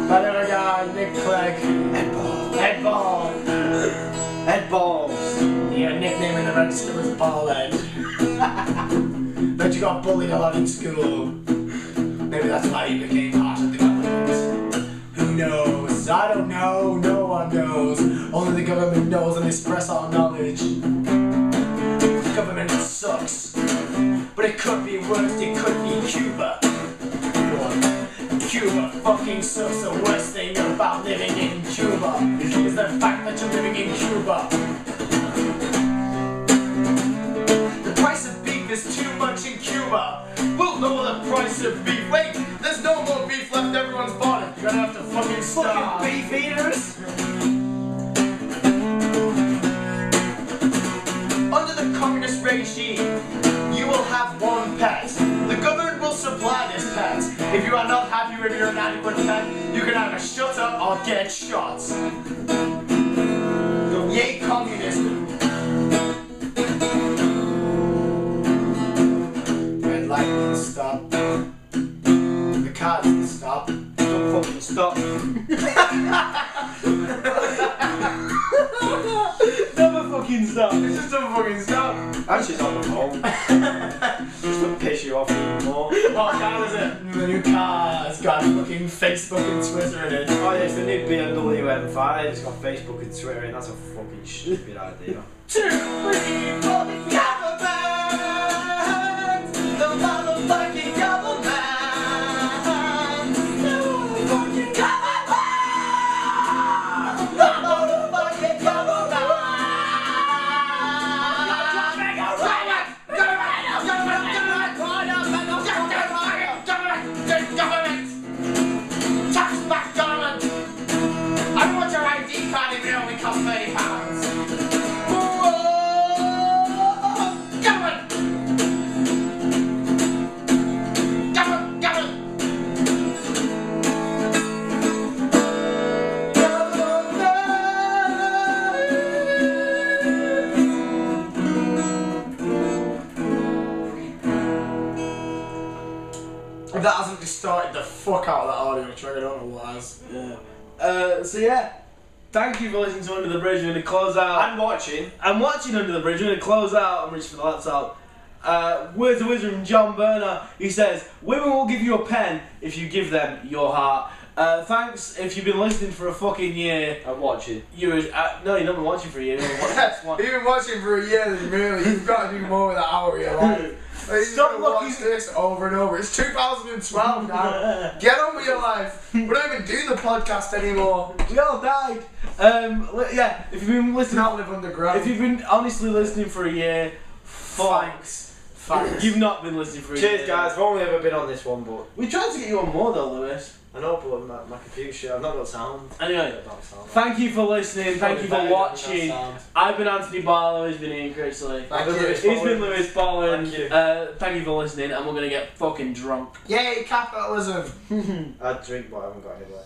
That other guy, Nick Clegg. Ed Ball. Ed Ball. Ed Balls. Your nickname in the register was Ballhead. Bet you got bullied a lot in school. Maybe that's why you became part of the government. Who knows? I don't know. No one knows. Only the government knows and they express our knowledge. The government sucks. But it could be worse. It could be Cuba. Cuba fucking sucks. The worst thing about living in Cuba is the fact that you're living in Cuba. The price of beef is too much in Cuba. We'll lower the price of beef. Wait, there's no more beef left. Everyone's bought it. You're gonna have to fucking starve. Fucking beef eaters. Under the communist regime, you will have one pet. The government will supply this pet. If you are not happy with your inadequate pet, you can either shut up or get shot. Yay, communism. Red light means stop. The car doesn't stop. Don't fucking stop. Never fucking stop. It just don't fucking stop. And she's on the phone. Just to piss you off even more. What car is it? The new car has got fucking Facebook and Twitter in it. Oh yeah, it's the new BMW M5. It's got Facebook and Twitter in. That's a fucking stupid idea. 2, 3 for the government. The motherfucking government. The motherfucking government. The motherfucking government. Tax back government. I want your ID card if it only costs £30. Government. Government. Government. If that hasn't distorted the fuck out of that audio track, I don't know what has. Yeah. So yeah, thank you for listening to Under the Bridge. We're going to close out. I'm watching. I'm watching Under the Bridge. We're going to close out. I'm reaching for the laptop. Words of wisdom from John Berner. He says, women will give you a pen if you give them your heart. Thanks if you've been listening for a fucking year. I'm watching. No, you've not been watching for a year. You've been watching You've been watching for a year, then really, you've got to do more with that hour of your life. Like, Stop you've got to looking- watch this over and over. It's 2012 now. Get on with your life. We don't even do the podcast anymore. We all died. Yeah, if you've been listening, Not live underground. if you've been honestly listening for a year, Thanks. Thanks. you've not been listening for a year. Cheers, guys. I've only ever been on this one, but We tried to get you on more though, Lewis. I know, but my computer shit. I've not got sound. Anyway, I've not sound. thank you for listening. Thank you for Better watching. than that sound. I've been Anthony Barlow. He's been Ian Critchley. Thank you. He's been Lewis Bolland. Thank you. Thank you for listening, and we're gonna get fucking drunk. Yay, capitalism. I drink, but I haven't got anywhere.